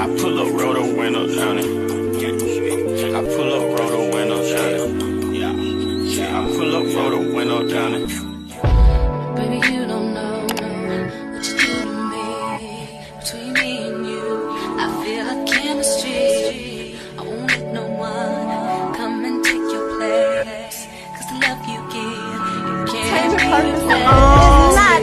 I pull up, roll the window down it. I pull up, roll the window down it. I pull up, roll the window down it. Baby, you don't know what you do to me. Between me and you, I feel like chemistry. I won't let no one come and take your place. Cause the love you give, you can't replace. It's not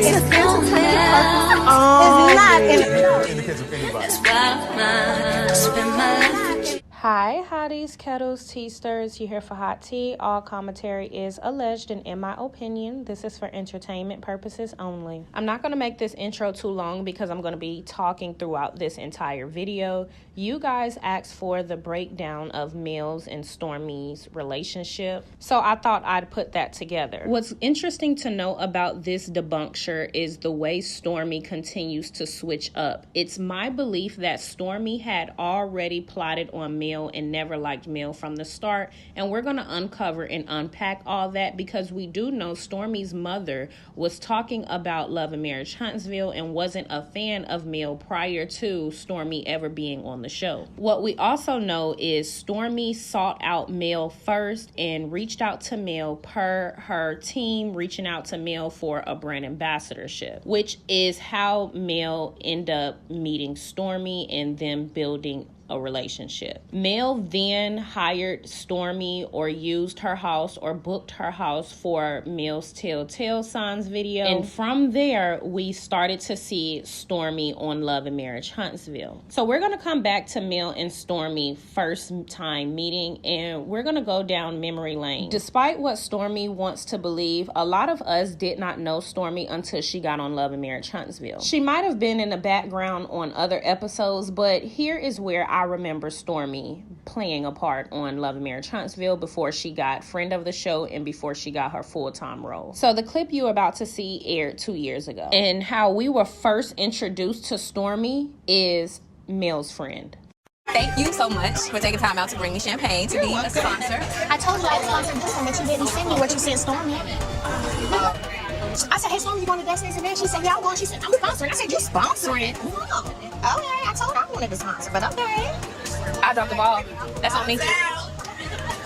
in the case of anybody. That's why I spend my life with you. Hi, hotties, kettles, tea stirrers. You here for hot tea. All commentary is alleged, and in my opinion, this is for entertainment purposes only. I'm not going to make this intro too long because I'm going to be talking throughout this entire video. You guys asked for the breakdown of Mills and Stormi's relationship, so I thought I'd put that together. What's interesting to know about this debunkture is the way Stormi continues to switch up. It's my belief that Stormi had already plotted on Mills and never liked Mill from the start, and we're going to uncover and unpack all that because we do know Stormi's mother was talking about Love and Marriage Huntsville and wasn't a fan of Mill prior to Stormi ever being on the show. What we also know is Stormi sought out Mill first and reached out to Mill per her team reaching out to Mill for a brand ambassadorship, which is how Mill ended up meeting Stormi and them building a relationship. Mel then hired Stormi or used her house or booked her house for Mills Telltale Signs video. And from there, we started to see Stormi on Love and Marriage Huntsville. So we're going to come back to Mel and Stormi first time meeting, and we're going to go down memory lane. Despite what Stormi wants to believe, a lot of us did not know Stormi until she got on Love and Marriage Huntsville. She might have been in the background on other episodes, but here is where I remember Stormi playing a part on Love and Marriage Huntsville before she got friend of the show and before she got her full-time role. So the clip you're about to see aired 2 years ago. And how we were first introduced to Stormi is Mills' friend. Thank you so much for taking time out to bring me champagne to be a sponsor. I told you I was sponsoring this one, but you didn't send me what you sent Stormi. I said, hey, Stormi, you want to go say something? She said, yeah, I'm going. She said, I'm sponsoring. I said, you sponsoring? Oh, okay, I told her I wanted to sponsor, but okay. I dropped the ball. That's on me.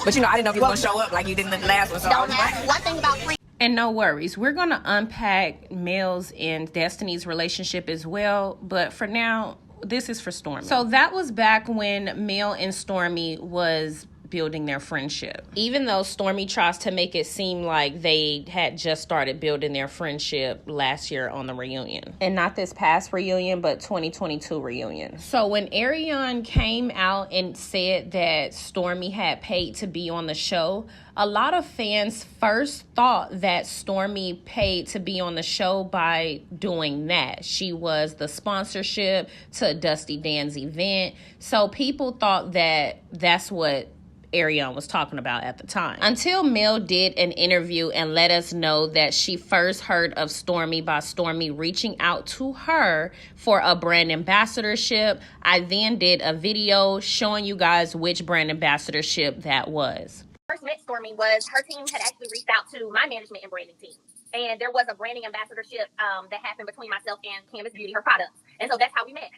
But you know, I didn't know if you were going to show up like you did in the last one. So Don't ask one thing about free. And no worries, we're going to unpack Mills and Destiny's relationship as well. But for now, this is for Stormi. So that was back when Mel and Stormi was building their friendship. Even though Stormi tries to make it seem like they had just started building their friendship last year on the reunion. And not this past reunion, but 2022 reunion. So when Ariane came out and said that Stormi had paid to be on the show, a lot of fans first thought that Stormi paid to be on the show by doing that. She was the sponsorship to Dusty Dan's event. So people thought that that's what Ariane was talking about at the time. Until Mel did an interview and let us know that she first heard of Stormi by Stormi reaching out to her for a brand ambassadorship. I then did a video showing you guys which brand ambassadorship that was. First met Stormi was her team had actually reached out to my management and branding team. And there was a branding ambassadorship that happened between myself and Canvas Beauty, her products. And so that's how we met.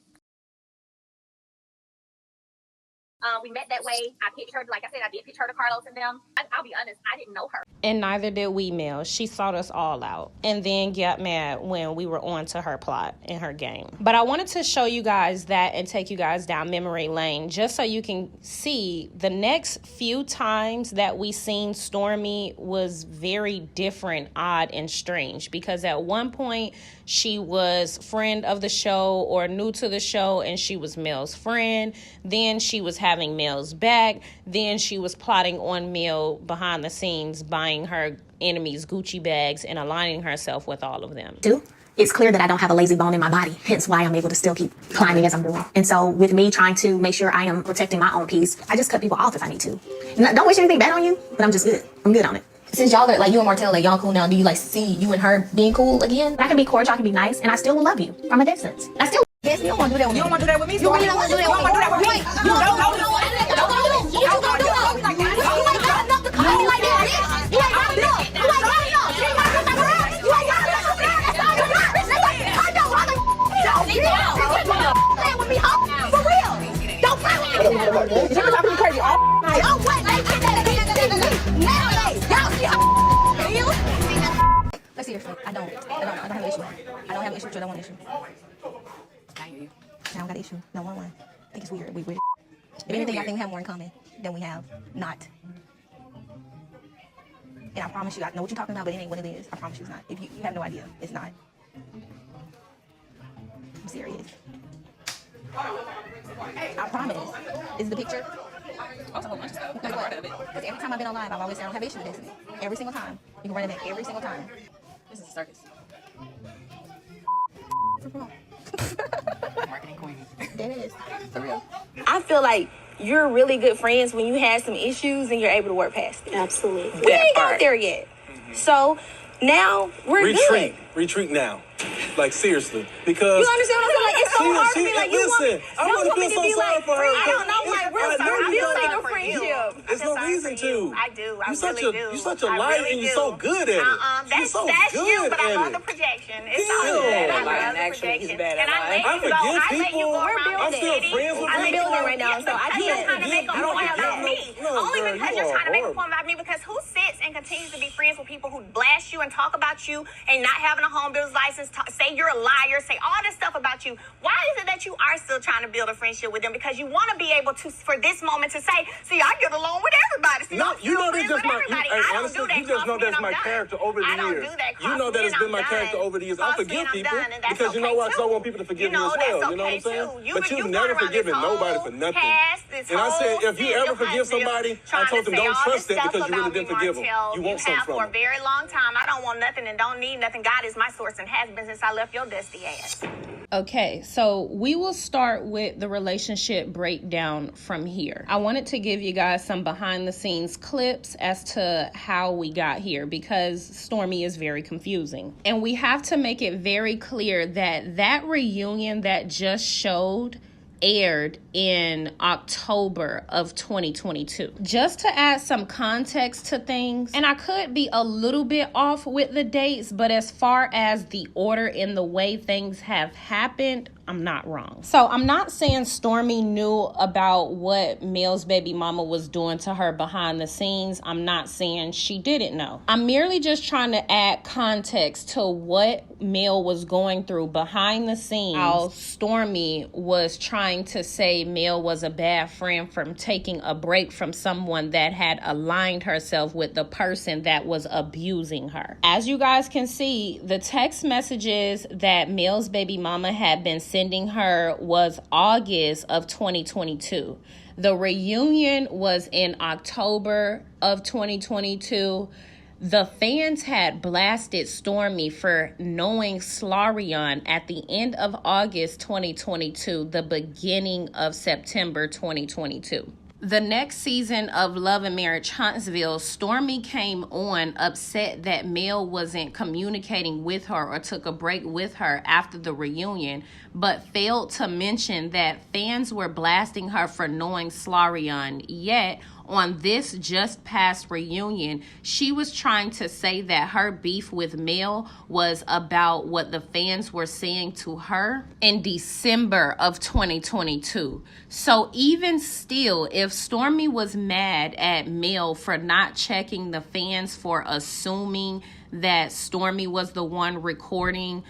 We met that way. I pitched her, like I said, I did pitch her to Carlos and them. I'll be honest, I didn't know her. And neither did we, Mel. She sought us all out and then got mad when we were on to her plot and her game. But I wanted to show you guys that and take you guys down memory lane just so you can see the next few times that we seen Stormi was very different, odd, and strange. Because at one point, she was friend of the show or new to the show and she was Mel's friend. Then she was having Mel's back. Then she was plotting on Mel behind the scenes, buying her enemies Gucci bags and aligning herself with all of them. It's clear that I don't have a lazy bone in my body, hence why I'm able to still keep climbing as I'm doing. And so with me trying to make sure I am protecting my own peace, I just cut people off if I need to. Don't wish anything bad on you, but I'm just good. I'm good on it. Since y'all are, like, you and Martell, like, y'all cool now, do you, like, see you and her being cool again? I can be cordial, I can be nice, and I still will love you from a distance. I still. Yes, you don't want to do that with me. You don't want to do that with me? You really don't want to do that with me? You don't want to do that with me? You don't do it. You don't do it. You ain't got enough to call me like that. You ain't got enough. You ain't got enough. You ain't got enough. You ain't got enough. That's all you got. I know, brother. Don't be playing with me, huh? For real. Y'all talking me crazy all night. Oh, what? Let's seriously, I don't have an issue. I don't have an issue with you. I don't want an issue. I hear you. I don't got an issue. No, one. I think it's weird. We weird. If anything, I think we have more in common than we have not. And I promise you, I know what you're talking about, but it ain't what it is. I promise you it's not. If you have no idea, it's not. I'm serious. I promise. Is the picture? Also, a bunch of stuff. Because what? Because every time I've been on live, I've always said I don't have issue with this. Every single time. You can run it back every single time. This is a circus. Marketing queen. That is. For real. I feel like you're really good friends when you have some issues and you're able to work past it. Absolutely. We ain't got there yet. So now we're good. Retreat now. Like, seriously. Because... You understand what I'm saying? Like, it's so hard to be like, you listen, want... I want to feel so sorry for her. I don't know, like, we're building a friendship. There's no reason to. I do. I You're really do. You're such a liar and you're so good at it. That's you, but I love the projection. It's all good. I love the projection. And I let you go around I'm still friends with I'm building right now, so I can't. You're trying to make a point about me. Only because you're trying to make a point about me, because who sits and continues to be friends with people who blast you and talk about you and not having a home builder's license, say you're a liar, say all this stuff about you. Why is it that you are still trying to build a friendship with them? Because you want to be able to, for this moment, to say, see, I get along with everybody. See, No, I'm you know friends that's just with my. everybody. Hey, I don't honestly, do that. you just know that's my Cross me and I'm character over the I don't years. do that. You know that Cross has me been my and I'm character done. over the years. I Cross me forgive and I'm people done, and that's because you know okay what? 'Cause I too. want people to forgive me You know, as well. that's You know what I'm okay saying? too. But You you've going never around forgiven this nobody whole for nothing. past, this And I said, whole if you season ever of forgive Huntsville, somebody, I trying told to them say don't all trust this that because stuff you really about me, didn't forgive them. Martell. You You want something have from for a them. very long time. I don't want nothing and don't need nothing. God is my source and has been since I left your dusty ass. Okay, so we will start with the relationship breakdown from here. I wanted to give you guys some behind the scenes clips as to how we got here, because Stormi is very confusing. And we have to make it very clear that that reunion that just showed aired in October of 2022. Just to add some context to things, and I could be a little bit off with the dates, but as far as the order and the way things have happened, I'm not wrong. So I'm not saying Stormi knew about what Mel's baby mama was doing to her behind the scenes. I'm not saying she didn't know. I'm merely just trying to add context to what Mel was going through behind the scenes. How Stormi was trying to say Mel was a bad friend from taking a break from someone that had aligned herself with the person that was abusing her. As you guys can see, the text messages that Mel's baby mama had been sending her was August of 2022. The reunion was in October of 2022. The fans had blasted Stormi for knowing Slarion at the end of August 2022, the beginning of September 2022. The next season of Love and Marriage Huntsville, Stormi came on upset that Mel wasn't communicating with her or took a break with her after the reunion, but failed to mention that fans were blasting her for knowing Slarion. Yet, on this just past reunion, she was trying to say that her beef with Mel was about what the fans were saying to her in December of 2022. So even still, if Stormi was mad at Mel for not checking the fans for assuming that Stormi was the one recording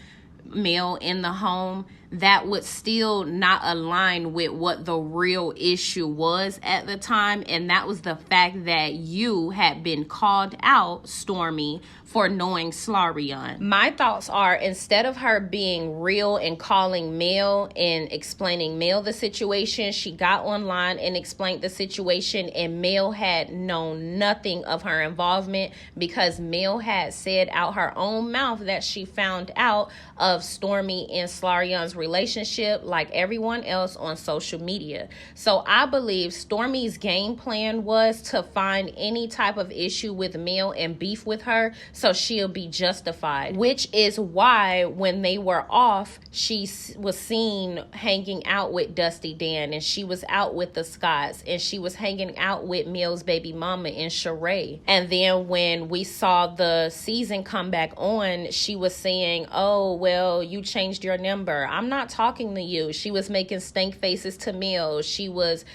Mel in the home, that would still not align with what the real issue was at the time, and that was the fact that you had been called out, Stormi, for knowing Slarion. My thoughts are, instead of her being real and calling Mel and explaining Mel the situation, she got online and explained the situation, and Mel had known nothing of her involvement because Mel had said out her own mouth that she found out of Stormi and Slarion's relationship like everyone else on social media. So I believe Stormi's game plan was to find any type of issue with Mel and beef with her so she'll be justified, which is why when they were off, she was seen hanging out with Dusty Dan, and she was out with the Scotts, and she was hanging out with Mel's baby mama and Sheree. And then when we saw the season come back on, she was saying, oh, well, you changed your number. I'm I'm not talking to you. She was making stank faces to Mill. She was,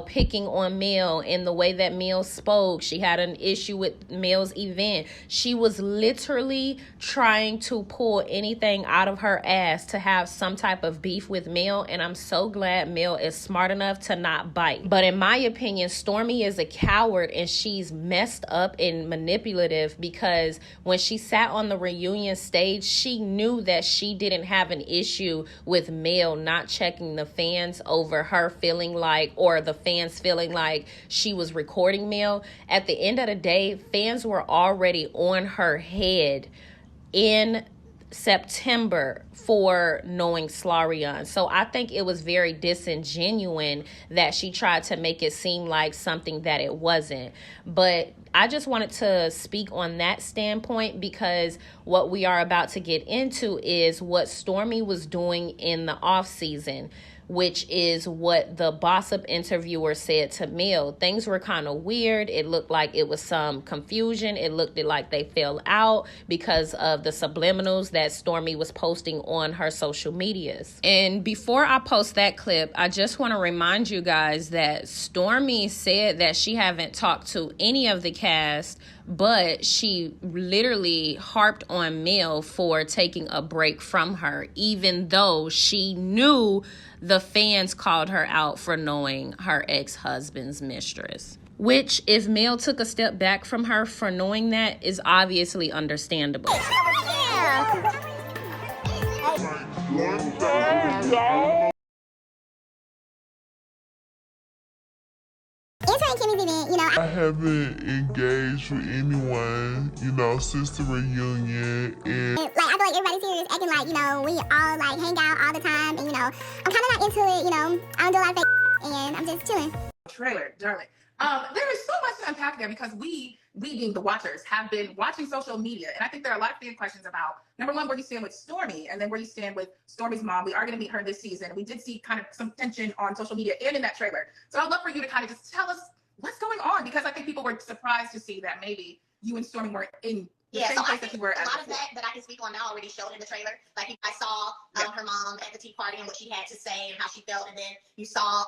picking on Mill in the way that Mill spoke. She had an issue with Mill's event. She was literally trying to pull anything out of her ass to have some type of beef with Mill, and I'm so glad Mill is smart enough to not bite. But in my opinion, Stormi is a coward, and she's messed up and manipulative, because when she sat on the reunion stage, she knew that she didn't have an issue with Mill not checking the fans over her feeling like, or the fans feeling like she was recording Mill. At the end of the day, fans were already on her head in September for knowing Slarion. So I think it was very disingenuous that she tried to make it seem like something that it wasn't. But I just wanted to speak on that standpoint, because what we are about to get into is what Stormi was doing in the off season, which is what the Bossip interviewer said to Mill. Things were kind of weird. It looked like it was some confusion. It looked like they fell out because of the subliminals that Stormi was posting on her social medias. And before I post that clip, I just want to remind you guys that Stormi said that she haven't talked to any of the cast, but she literally harped on Mill for taking a break from her, even though she knew the fans called her out for knowing her ex-husband's mistress. Which, if Mill took a step back from her for knowing that, is obviously understandable. I haven't engaged with anyone, since the reunion. And I feel like everybody's here is acting like, we all hang out all the time. And, I'm kind of not into it, I don't do a lot of fake and I'm just chilling. Trailer, darling. There is so much to unpack there, because we being the watchers, have been watching social media. And I think there are a lot of fan questions about, number one, where you stand with Stormi, and then where you stand with Stormi's mom. We are going to meet her this season. We did see kind of some tension on social media and in that trailer. So I'd love for you to kind of just tell us what's going on, because I think people were surprised to see that maybe you and Stormi weren't in the same place that you were. A lot of that I can speak on now already showed in the trailer. Like, you guys saw her mom at the tea party and what she had to say and how she felt, and then you saw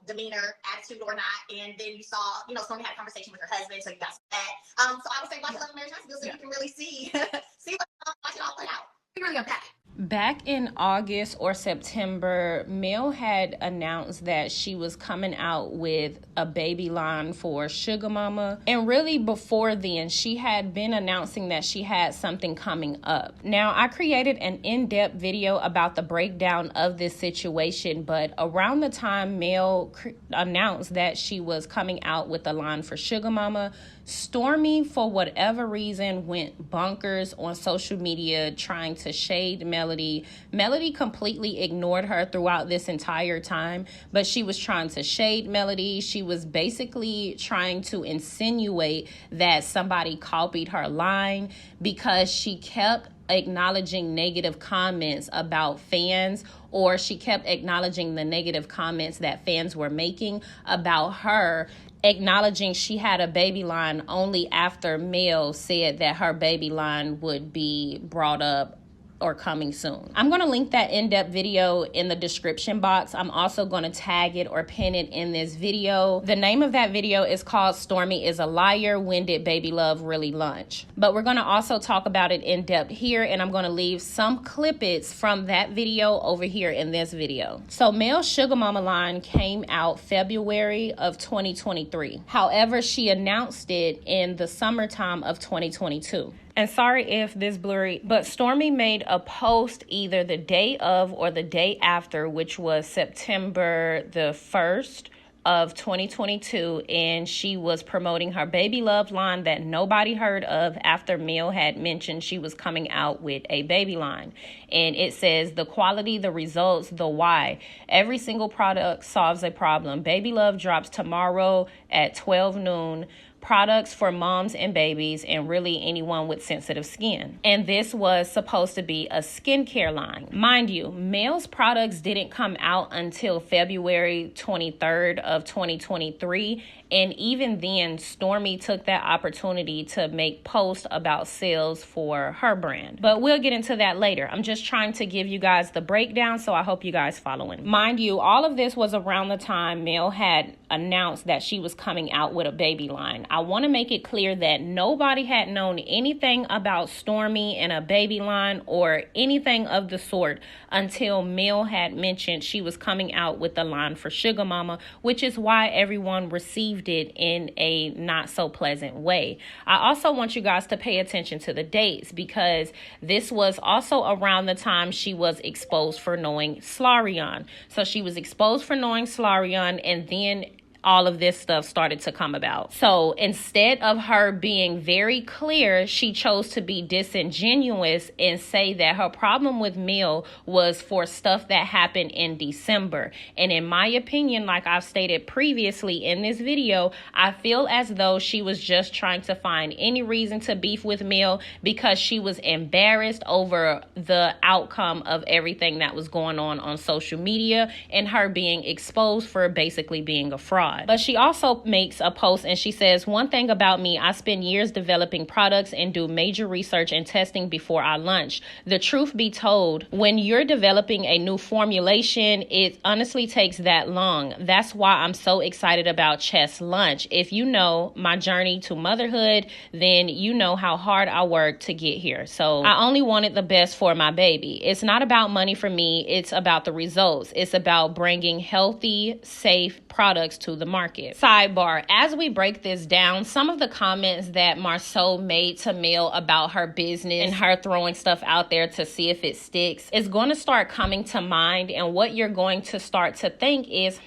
demeanor, attitude or not, and then you saw Stormi had a conversation with her husband, so you got that. So I would say watch Love and Marriage Hospital so you can really see watch it all play out. Really unpack it. Back in August or September, Mill had announced that she was coming out with a baby line for Sugar Mama. And really before then, she had been announcing that she had something coming up. Now, I created an in-depth video about the breakdown of this situation, but around the time Mill announced that she was coming out with a line for Sugar Mama, Stormi, for whatever reason, went bonkers on social media trying to shade Melody. Melody completely ignored her throughout this entire time, but she was trying to shade Melody. She was basically trying to insinuate that somebody copied her line, because she kept acknowledging negative comments about fans, or she kept acknowledging the negative comments that fans were making about her, acknowledging she had a baby line only after Mill said that her baby line would be brought up or coming soon. I'm going to link that in-depth video in the description box. I'm also going to tag it or pin it in this video. The name of that video is called Stormi is a Liar, When Did Baby Love Really Lunch? But we're going to also talk about it in depth here, and I'm going to leave some clippets from that video over here in this video. So Mill's Sugar Mama line came out February of 2023. However, she announced it in the summertime of 2022. And sorry if this blurry, but Stormi made a post either the day of or the day after, which was September the 1st of 2022, and she was promoting her Baby Love line that nobody heard of after Mill had mentioned she was coming out with a baby line. And it says, the quality, the results, the why. Every single product solves a problem. Baby Love drops tomorrow at 12 noon. products for moms and babies and really anyone with sensitive skin. And this was supposed to be a skincare line. Mind you, Male's products didn't come out until February 23rd of 2023. And even then, Stormi took that opportunity to make posts about sales for her brand. But we'll get into that later. I'm just trying to give you guys the breakdown, so I hope you guys following. Mind you, all of this was around the time Male had announced that she was coming out with a baby line. I want to make it clear that nobody had known anything about Stormi and a baby line or anything of the sort until Male had mentioned she was coming out with the line for Sugar Mama, which is why everyone received it in a not so pleasant way. I also want you guys to pay attention to the dates because this was also around the time she was exposed for knowing Slarion. So she was exposed for knowing Slarion, and then all of this stuff started to come about. So instead of her being very clear, she chose to be disingenuous and say that her problem with Male was for stuff that happened in December. And in my opinion, like I've stated previously in this video, I feel as though she was just trying to find any reason to beef with Male because she was embarrassed over the outcome of everything that was going on social media and her being exposed for basically being a fraud. But she also makes a post and she says, "One thing about me, I spend years developing products and do major research and testing before I launch. The truth be told, when you're developing a new formulation, it honestly takes that long. That's why I'm so excited about Chess Lunch. If you know my journey to motherhood, then you know how hard I worked to get here. So I only wanted the best for my baby. It's not about money for me. It's about the results. It's about bringing healthy, safe products to the market." Sidebar, as we break this down, some of the comments that Marceau made to Male about her business and her throwing stuff out there to see if it sticks is going to start coming to mind. And what you're going to start to think is,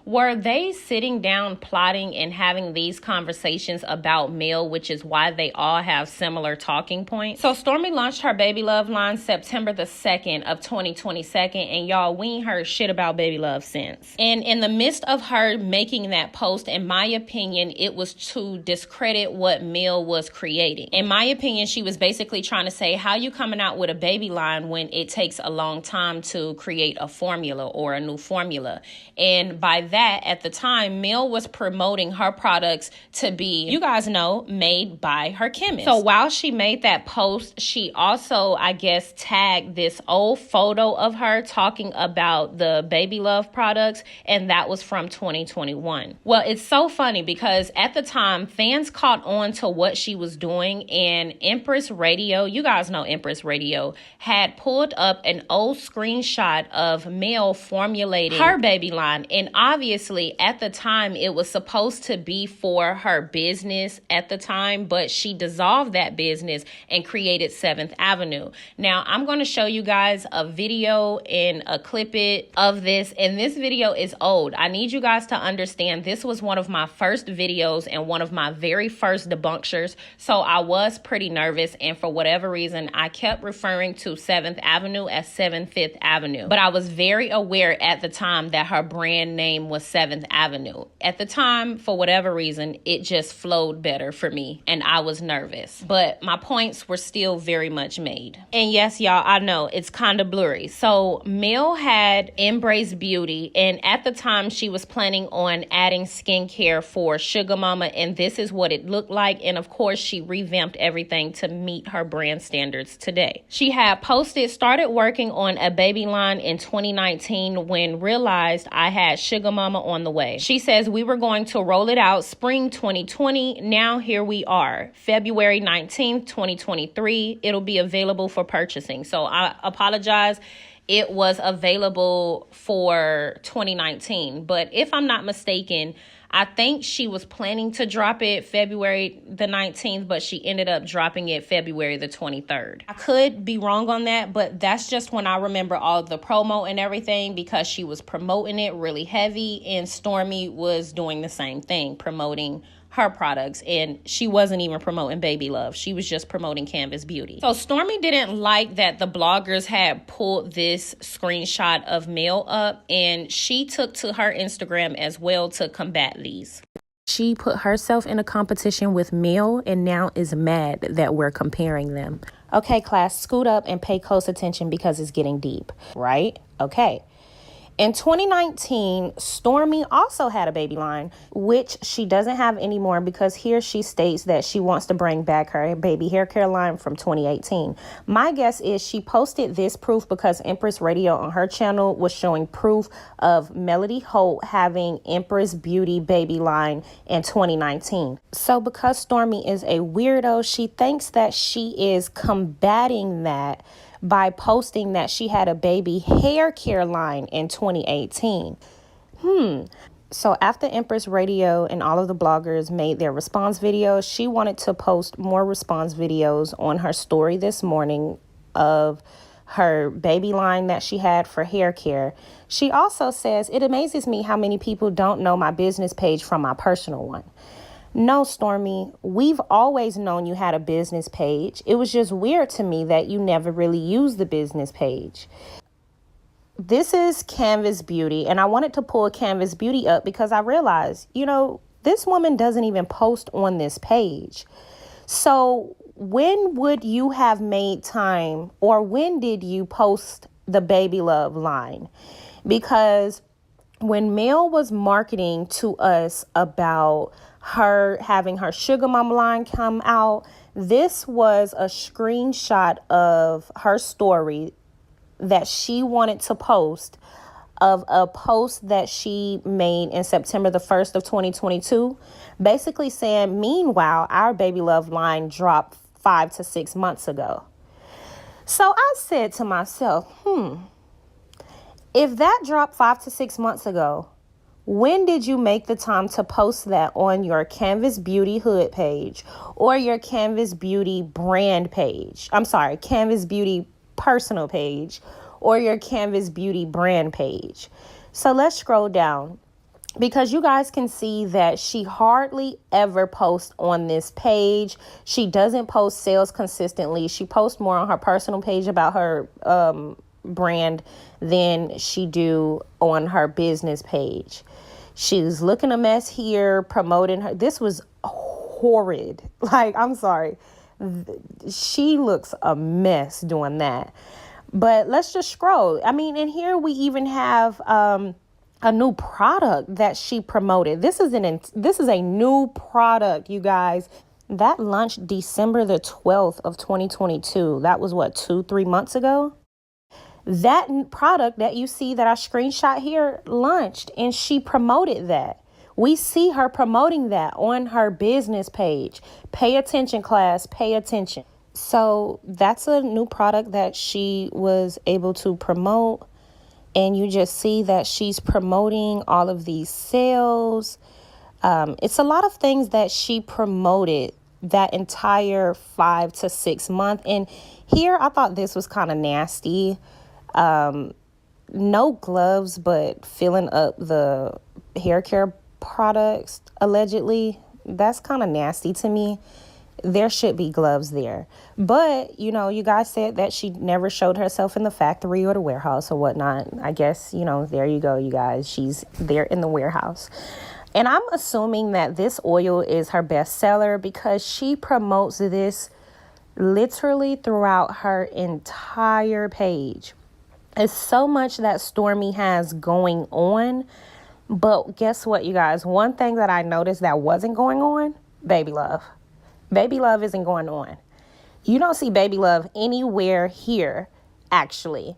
were they sitting down plotting and having these conversations about Male, which is why they all have similar talking points? So Stormi launched her Baby Love line September the 2nd of 2022, and y'all, we ain't heard shit about Baby Love since. And in the midst of her making that post, in my opinion, it was to discredit what Male was creating. In my opinion, she was basically trying to say, how you coming out with a baby line when it takes a long time to create a formula or a new formula? And by that, at the time, Male was promoting her products to be, you guys know, made by her chemist. So while she made that post, she also, I guess, tagged this old photo of her talking about the Baby Love products, and that was from 2021. Well, it's so funny because at the time, fans caught on to what she was doing, and Empress Radio, you guys know Empress Radio, had pulled up an old screenshot of Male formulating her baby line. And obviously, at the time, it was supposed to be for her business at the time, but she dissolved that business and created 7th Avenue. Now, I'm going to show you guys a video and a clip it of this, and this video is old. I need you guys to understand this was one of my first videos and one of my very first debunkers, so I was pretty nervous, and for whatever reason, I kept referring to 7th Avenue as 75th Avenue. But I was very aware at the time that her brand name was 7th Avenue. At the time, for whatever reason, it just flowed better for me, and I was nervous. But my points were still very much made. And yes, y'all, I know it's kind of blurry. So Male had Embrace Beauty, and at the time, she was planning on adding skincare for Sugar Mama, and this is what it looked like. And of course, she revamped everything to meet her brand standards today. She had started working on a baby line in 2019 when realized I had Sugar Mama on the way. She says we were going to roll it out spring 2020. Now here we are, February 19th, 2023. It'll be available for purchasing. So I apologize. It was available for 2019, but if I'm not mistaken, I think she was planning to drop it February the 19th, but she ended up dropping it February the 23rd. I could be wrong on that, but that's just when I remember all the promo and everything, because she was promoting it really heavy, and Stormi was doing the same thing, promoting her products, and she wasn't even promoting Baby Love. She was just promoting Canvas Beauty. So Stormi didn't like that the bloggers had pulled this screenshot of Male up, and she took to her Instagram as well to combat these. She put herself in a competition with Mill and now is mad that we're comparing them. Okay, class, scoot up and pay close attention because it's getting deep, right? Okay. In 2019, Stormi also had a baby line, which she doesn't have anymore because here she states that she wants to bring back her baby hair care line from 2018. My guess is she posted this proof because Empress Radio on her channel was showing proof of Melody Holt having Empress Beauty baby line in 2019. So because Stormi is a weirdo, she thinks that she is combating that by posting that she had a baby hair care line in 2018. So after Empress Radio and all of the bloggers made their response videos, she wanted to post more response videos on her story this morning of her baby line that she had for hair care. She also says, "It amazes me how many people don't know my business page from my personal one." No, Stormi, we've always known you had a business page. It was just weird to me that you never really used the business page. This is Canvas Beauty, and I wanted to pull Canvas Beauty up because I realized, this woman doesn't even post on this page. So when would you have made time, or when did you post the Baby Love line? Because when Mel was marketing to us about her having her Sugar Mama line come out, this was a screenshot of her story that she wanted to post, of a post that she made in September the 1st of 2022, basically saying, meanwhile, our Baby Love line dropped 5 to 6 months ago. So I said to myself, if that dropped 5 to 6 months ago, when did you make the time to post that on your Canvas Beauty Hood page or your Canvas Beauty brand page? I'm sorry, Canvas Beauty personal page or your Canvas Beauty brand page. So let's scroll down because you guys can see that she hardly ever posts on this page. She doesn't post sales consistently. She posts more on her personal page about her brand than she do on her business page. She's looking a mess here, promoting her. This was horrid. I'm sorry. She looks a mess doing that. But let's just scroll. And here we even have a new product that she promoted. This is a new product, you guys. That launched December the 12th of 2022. That was 2-3 months ago. That product that you see that I screenshot here launched, and she promoted that. We see her promoting that on her business page. Pay attention, class, pay attention. So that's a new product that she was able to promote. And you just see that she's promoting all of these sales. It's a lot of things that she promoted that entire 5 to 6 months. And here I thought this was kind of nasty. No gloves, but filling up the hair care products, allegedly. That's kind of nasty to me. There should be gloves there. But, you guys said that she never showed herself in the factory or the warehouse or whatnot. I guess, there you go, you guys. She's there in the warehouse. And I'm assuming that this oil is her best seller because she promotes this literally throughout her entire page. It's so much that Stormi has going on. But guess what, you guys? One thing that I noticed that wasn't going on, Baby Love. Baby Love isn't going on. You don't see Baby Love anywhere here, actually.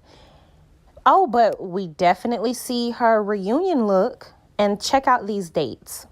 Oh, but we definitely see her reunion look. And check out these dates.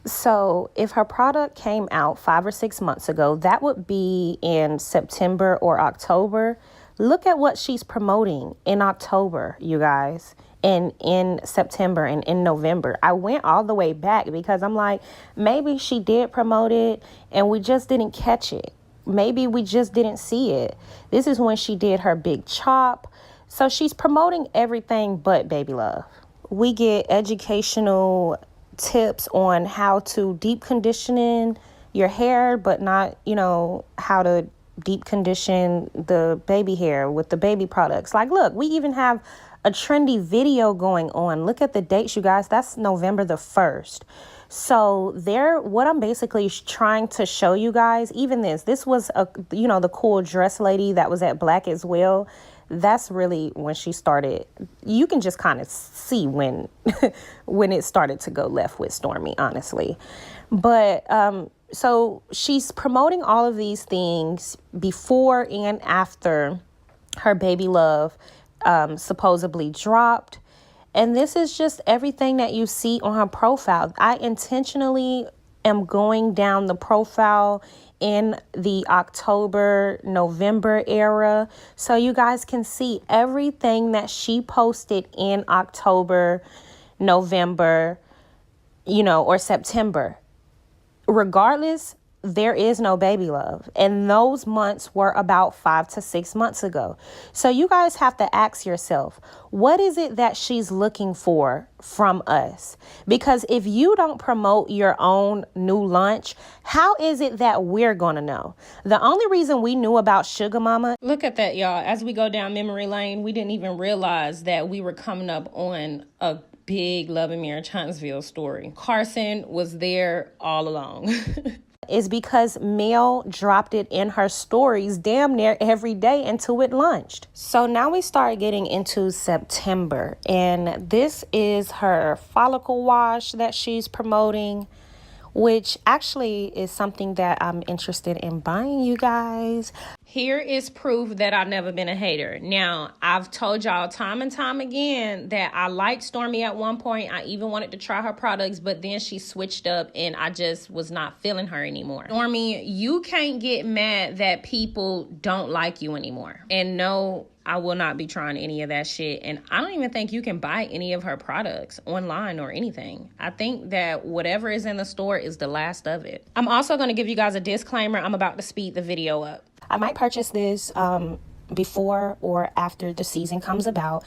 So if her product came out 5 or 6 months ago, that would be in September or October. Look at what she's promoting in October, you guys, and in September and in November. I went all the way back because I'm like, maybe she did promote it and we just didn't catch it. Maybe we just didn't see it. This is when she did her big chop. So she's promoting everything but Baby Love. We get educational tips on how to deep condition your hair, but not, how to deep condition the baby hair with the baby products. Look, we even have a trendy video going on. Look at the dates, you guys. That's November the 1st. So what I'm basically trying to show you guys, even this was the cool dress lady that was at Black as Well. That's really when she started. You can just kind of see when when it started to go left with Stormi, honestly. But so she's promoting all of these things before and after her baby love supposedly dropped. And this is just everything that you see on her profile. I intentionally am going down the profile in the October, November era, so you guys can see everything that she posted in October, November, or September. Regardless, there is no baby love. And those months were about 5 to 6 months ago. So you guys have to ask yourself, what is it that she's looking for from us? Because if you don't promote your own new lunch, how is it that we're going to know? The only reason we knew about Sugar Mama. Look at that, y'all. As we go down memory lane, we didn't even realize that we were coming up on a big Love and Marriage Huntsville story. Carson was there all along. Is because Mel dropped it in her stories damn near every day until it launched. So now we start getting into September, and this is her follicle wash that she's promoting, which actually is something that I'm interested in buying, you guys. Here is proof that I've never been a hater. Now, I've told y'all time and time again that I liked Stormi at one point. I even wanted to try her products, but then she switched up and I just was not feeling her anymore. Stormi, you can't get mad that people don't like you anymore. And no, I will not be trying any of that shit. And I don't even think you can buy any of her products online or anything. I think that whatever is in the store is the last of it. I'm also going to give you guys a disclaimer. I'm about to speed the video up. I might purchase this before or after the season comes about.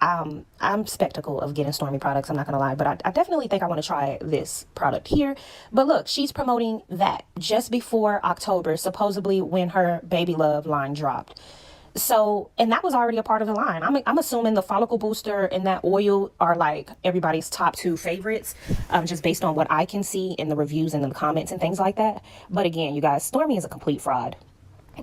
I'm skeptical of getting Stormi products, I'm not going to lie, but I definitely think I want to try this product here. But look, she's promoting that just before October, supposedly when her Baby Love line dropped. So, and that was already a part of the line. I'm assuming the follicle booster and that oil are like everybody's top 2 favorites, just based on what I can see in the reviews and the comments and things like that. But again, you guys, Stormi is a complete fraud.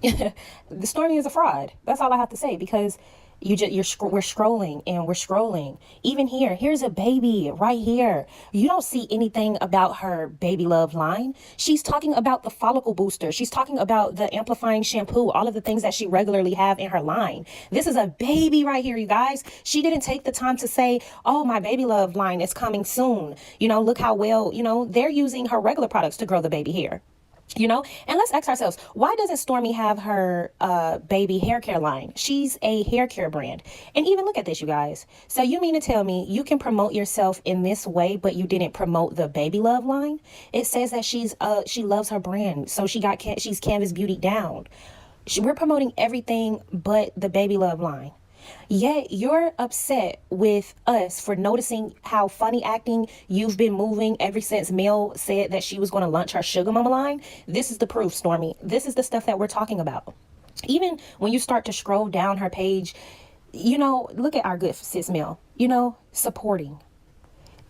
The Stormi is a fraud. That's all I have to say, because we're scrolling and we're scrolling. Even here's a baby right here. You don't see anything about her Baby Love line. She's talking about the follicle booster. She's talking about the amplifying shampoo, all of the things that she regularly have in her line. This is a baby right here, you guys. She didn't take the time to say, oh, my Baby Love line is coming soon. Look how well, they're using her regular products to grow the baby hair. And let's ask ourselves, why doesn't Stormi have her baby hair care line? She's a hair care brand. And even look at this, you guys. So you mean to tell me you can promote yourself in this way, but you didn't promote the Baby Love line? It says that she loves her brand. So she's Canvas Beauty down. We're promoting everything but the Baby Love line. Yet you're upset with us for noticing how funny acting you've been moving ever since Mel said that she was going to launch her Sugar Mama line. This is the proof, Stormi. This is the stuff that we're talking about. Even when you start to scroll down her page, look at our good sis Mel, supporting.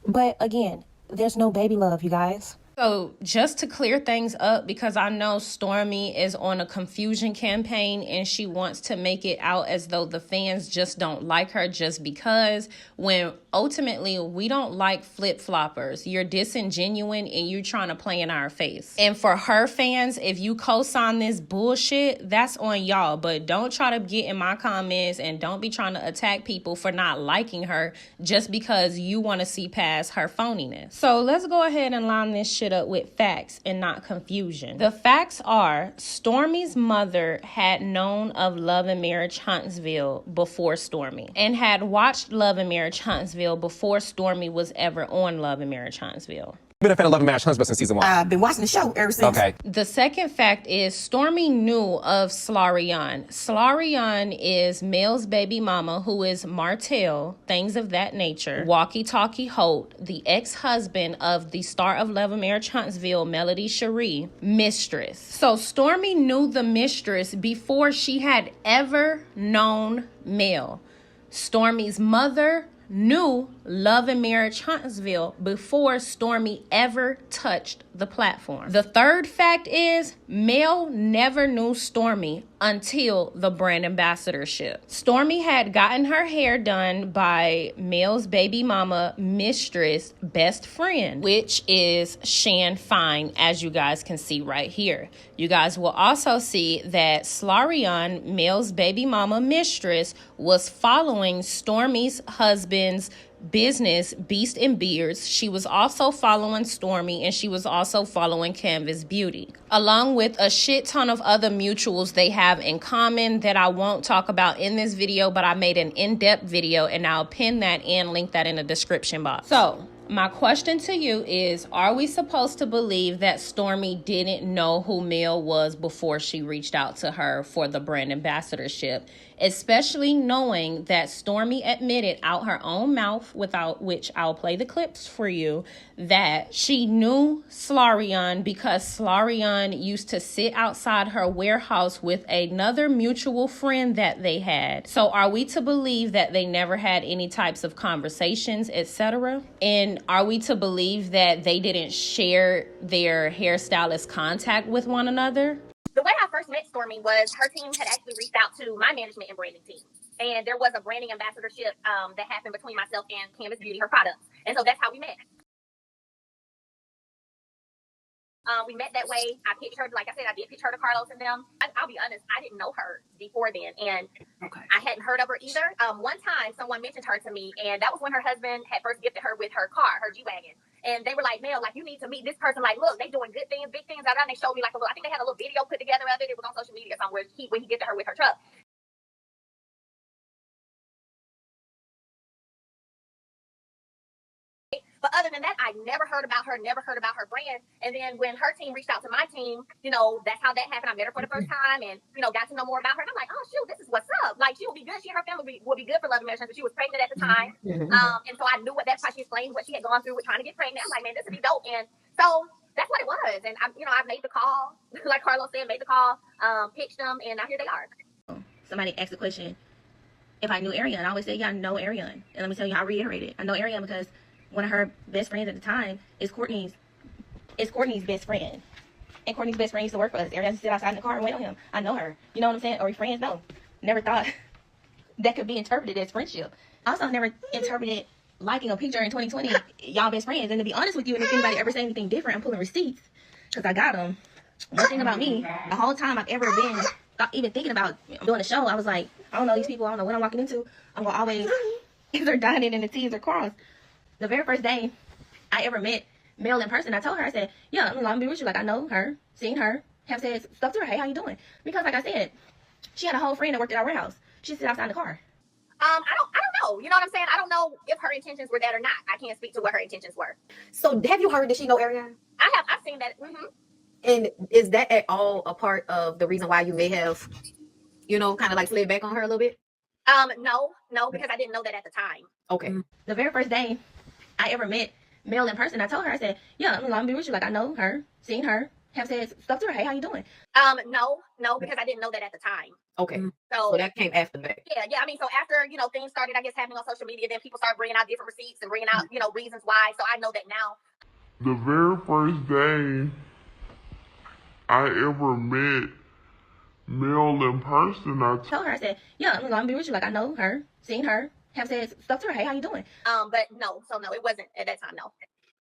But again, there's no Baby Love, you guys. So just to clear things up, because I know Stormi is on a confusion campaign and she wants to make it out as though the fans just don't like her just because, when ultimately we don't like flip-floppers. You're disingenuous and you're trying to play in our face. And for her fans, if you co-sign this bullshit, that's on y'all. But don't try to get in my comments and don't be trying to attack people for not liking her just because you want to see past her phoniness. So let's go ahead and line this shit up with facts and not confusion. The facts are, Stormi's mother had known of Love and Marriage Huntsville before Stormi, and had watched Love and Marriage Huntsville before Stormi was ever on Love and Marriage Huntsville. Been a fan of Love and Marriage Huntsville since season 1. I've been watching the show ever since. Okay. The second fact is Stormi knew of Slarion. Slarion is Mel's baby mama, who is Martell, things of that nature. Walkie Talkie Holt, the ex-husband of the star of Love and Marriage Huntsville, Melody Cherie, mistress. So Stormi knew the mistress before she had ever known Mel. Stormi's mother knew Love and Marriage Huntsville before Stormi ever touched the platform. The third fact is Mel never knew Stormi until the brand ambassadorship. Stormi had gotten her hair done by Mel's baby mama mistress best friend, which is Shan Fine, as you guys can see right here. You guys will also see that Slarion, Mel's baby mama mistress, was following Stormi's husband's business, Beast and Beards. She was also following Stormi, and she was also following Canvas Beauty, along with a shit ton of other mutuals they have in common that I won't talk about in this video, but I made an in-depth video and I'll pin that and link that in the description box. So my question to you is, are we supposed to believe that Stormi didn't know who Mel was before she reached out to her for the brand ambassadorship, especially knowing that Stormi admitted out her own mouth, without which I'll play the clips for you, that she knew Slarion because Slarion used to sit outside her warehouse with another mutual friend that they had. So are we to believe that they never had any types of conversations, etc.? And are we to believe that they didn't share their hairstylist contact with one another? The way I first met Stormi was her team had actually reached out to my management and branding team. And there was a branding ambassadorship that happened between myself and Canvas Beauty, her products. And so that's how we met. We met that way. I pitched her, like I said, I did pitch her to Carlos and them. I'll be honest, I didn't know her before then. And I hadn't heard of her either. One time, someone mentioned her to me, and that was when her husband had first gifted her with her car, her G-Wagon. And they were like, Mel, like, you need to meet this person. Like, look, they doing good things, big things. And they showed me, like, I think they had a little video put together of it. It was on social media somewhere when he gifted her with her truck. But other than that, I never heard about her, never heard about her brand. And then when her team reached out to my team, that's how that happened. I met her for the first time and, got to know more about her. And I'm like, oh, shoot, this is what's up. Like, she will be good. She and her family will be good for Love and Marriage, but she was pregnant at the time. And so I knew that's how she explained what she had gone through with trying to get pregnant. I'm like, man, this would be dope. And so that's what it was. And, I made the call, like Carlos said, made the call, pitched them, and now here they are. Somebody asked the question if I knew Ariane. I always say, yeah, I know Ariane. And let me tell you, I reiterated. I know Ariane because one of her best friends at the time is Courtney's best friend. And Courtney's best friend used to work for us. Ariane used to sit outside in the car and wait on him. I know her. You know what I'm saying? Or we friends? No. Never thought that could be interpreted as friendship. Also never interpreted liking a picture in 2020, y'all best friends. And to be honest with you, and if anybody ever say anything different, I'm pulling receipts because I got them. One thing about me, the whole time I've ever been even thinking about doing a show, I was like, I don't know these people. I don't know what I'm walking into. I'm going to always either dining in the T's or cross. The very first day I ever met Mel in person, I told her, I said, yeah, I'm gonna be with you. Like, I know her, seen her, have said stuff to her. Hey, how you doing? Because like I said, she had a whole friend that worked at our warehouse. She sit outside in the car. I don't know. You know what I'm saying? I don't know if her intentions were that or not. I can't speak to what her intentions were. So have you heard that she know Ariane? I've seen that. And is that at all a part of the reason why you may have, kind of like slid back on her a little bit? No, because I didn't know that at the time. Okay. The very first day I ever met Mel in person, I told her, I said, yeah, I'm gonna be with you. Like, I know her, seen her, have said stuff to her. Hey, how you doing? No, because I didn't know that at the time. Okay. So that came after that. Yeah. I mean, so after, things started, I guess, happening on social media, then people started bringing out different receipts and bringing out, reasons why. So I know that now. The very first day I ever met Mel in person, I told her, I said, yeah, I'm gonna be with you. Like, I know her, seen her, have said stuff to her. Hey, how you doing? But no, it wasn't at that time, no.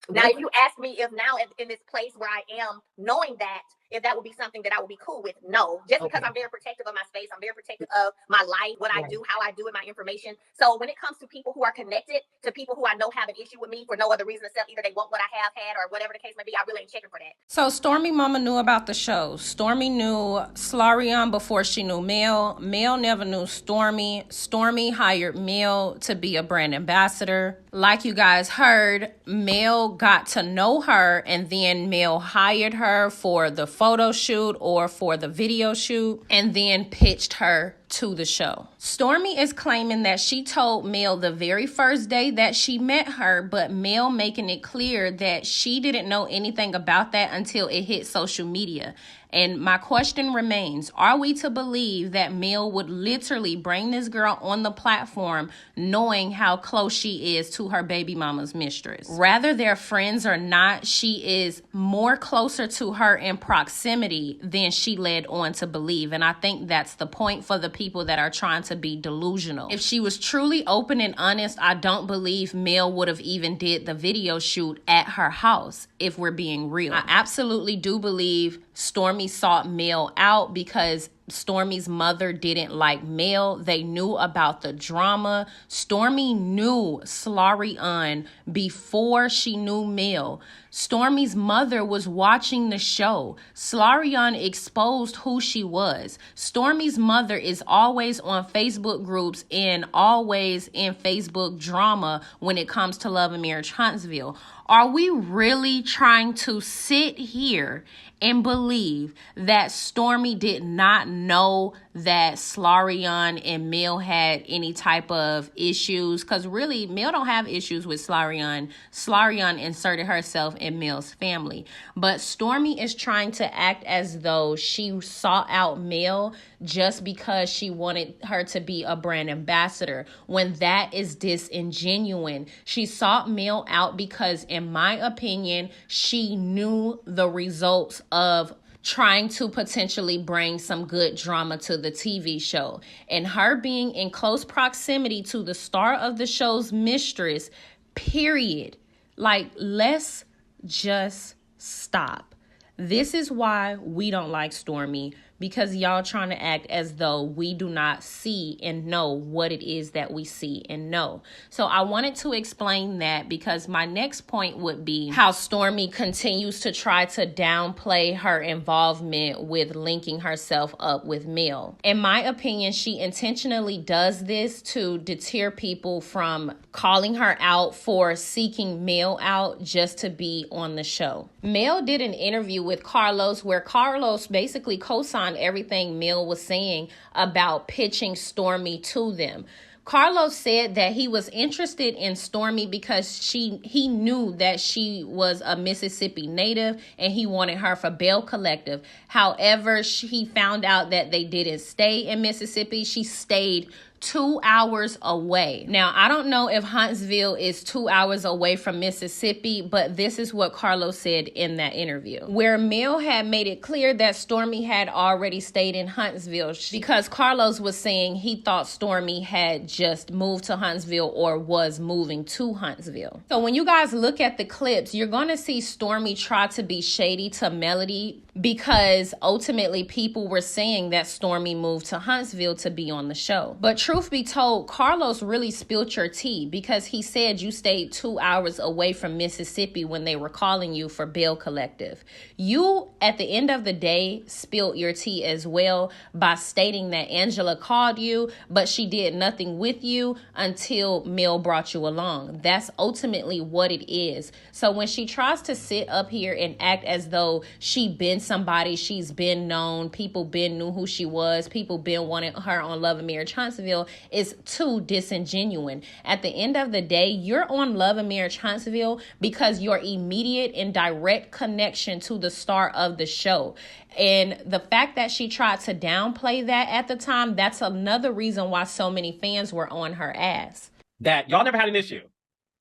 Now, if you ask me if now in this place where I am, knowing that, if that would be something that I would be cool with, no. Just because I'm very protective of my space, I'm very protective of my life, what I do, how I do it, my information. So when it comes to people who are connected to people who I know have an issue with me for no other reason except either they want what I have had or whatever the case may be, I really ain't checking for that. So Stormi mama knew about the show. Stormi knew Slarion before she knew Mel. Mel never knew Stormi. Stormi hired Mel to be a brand ambassador. Like you guys heard, Mel got to know her and then Mel hired her for the photo shoot or for the video shoot and then pitched her to the show. Stormi is claiming that she told Mel the very first day that she met her, but Mel making it clear that she didn't know anything about that until it hit social media. And my question remains, are we to believe that Mel would literally bring this girl on the platform knowing how close she is to her baby mama's mistress? Rather they're friends or not, she is more closer to her in proximity than she led on to believe. And I think that's the point for the people that are trying to be delusional. If she was truly open and honest, I don't believe Mel would have even did the video shoot at her house, if we're being real. I absolutely do believe Stormi sought Mel out because Stormi's mother didn't like Mel. They knew about the drama. Stormi knew Slarion before she knew Mel. Stormi's mother was watching the show. Slarion exposed who she was. Stormi's mother is always on Facebook groups and always in Facebook drama when it comes to Love and Marriage Huntsville. Are we really trying to sit here and believe that Stormi did not know that Slarion and Mel had any type of issues? Because really, Mel don't have issues with Slarion. Slarion inserted herself in Mel's family. But Stormi is trying to act as though she sought out Mel just because she wanted her to be a brand ambassador, when that is disingenuous. She sought Mel out because, in my opinion, she knew the results of trying to potentially bring some good drama to the TV show. And her being in close proximity to the star of the show's mistress, period. Like, let's just stop. This is why we don't like Stormi, because y'all trying to act as though we do not see and know what it is that we see and know. So I wanted to explain that, because my next point would be how Stormi continues to try to downplay her involvement with linking herself up with Mel. In my opinion, she intentionally does this to deter people from calling her out for seeking Mel out just to be on the show. Mel did an interview with Carlos where Carlos basically co-signed everything Mel was saying about pitching Stormi to them. Carlos said that he was interested in Stormi because he knew that she was a Mississippi native and he wanted her for Bell Collective. However, he found out that they didn't stay in Mississippi. She stayed 2 hours away. Now, I don't know if Huntsville is 2 hours away from Mississippi, but this is what Carlos said in that interview, where Mel had made it clear that Stormi had already stayed in Huntsville, because Carlos was saying he thought Stormi had just moved to Huntsville or was moving to Huntsville. So when you guys look at the clips, you're going to see Stormi try to be shady to Melody, because ultimately people were saying that Stormi moved to Huntsville to be on the show. But truth be told, Carlos really spilled your tea, because he said you stayed 2 hours away from Mississippi when they were calling you for Bell Collective. You, at the end of the day, spilled your tea as well by stating that Angela called you, but she did nothing with you until Mel brought you along. That's ultimately what it is. So when she tries to sit up here and act as though she been somebody, she's been known, people been knew who she was, people been wanted her on Love and Marriage Huntsville, is too disingenuous. At the end of the day, you're on Love and Marriage Huntsville because your immediate and direct connection to the star of the show. And the fact that she tried to downplay that at the time, that's another reason why so many fans were on her ass. That y'all never had an issue.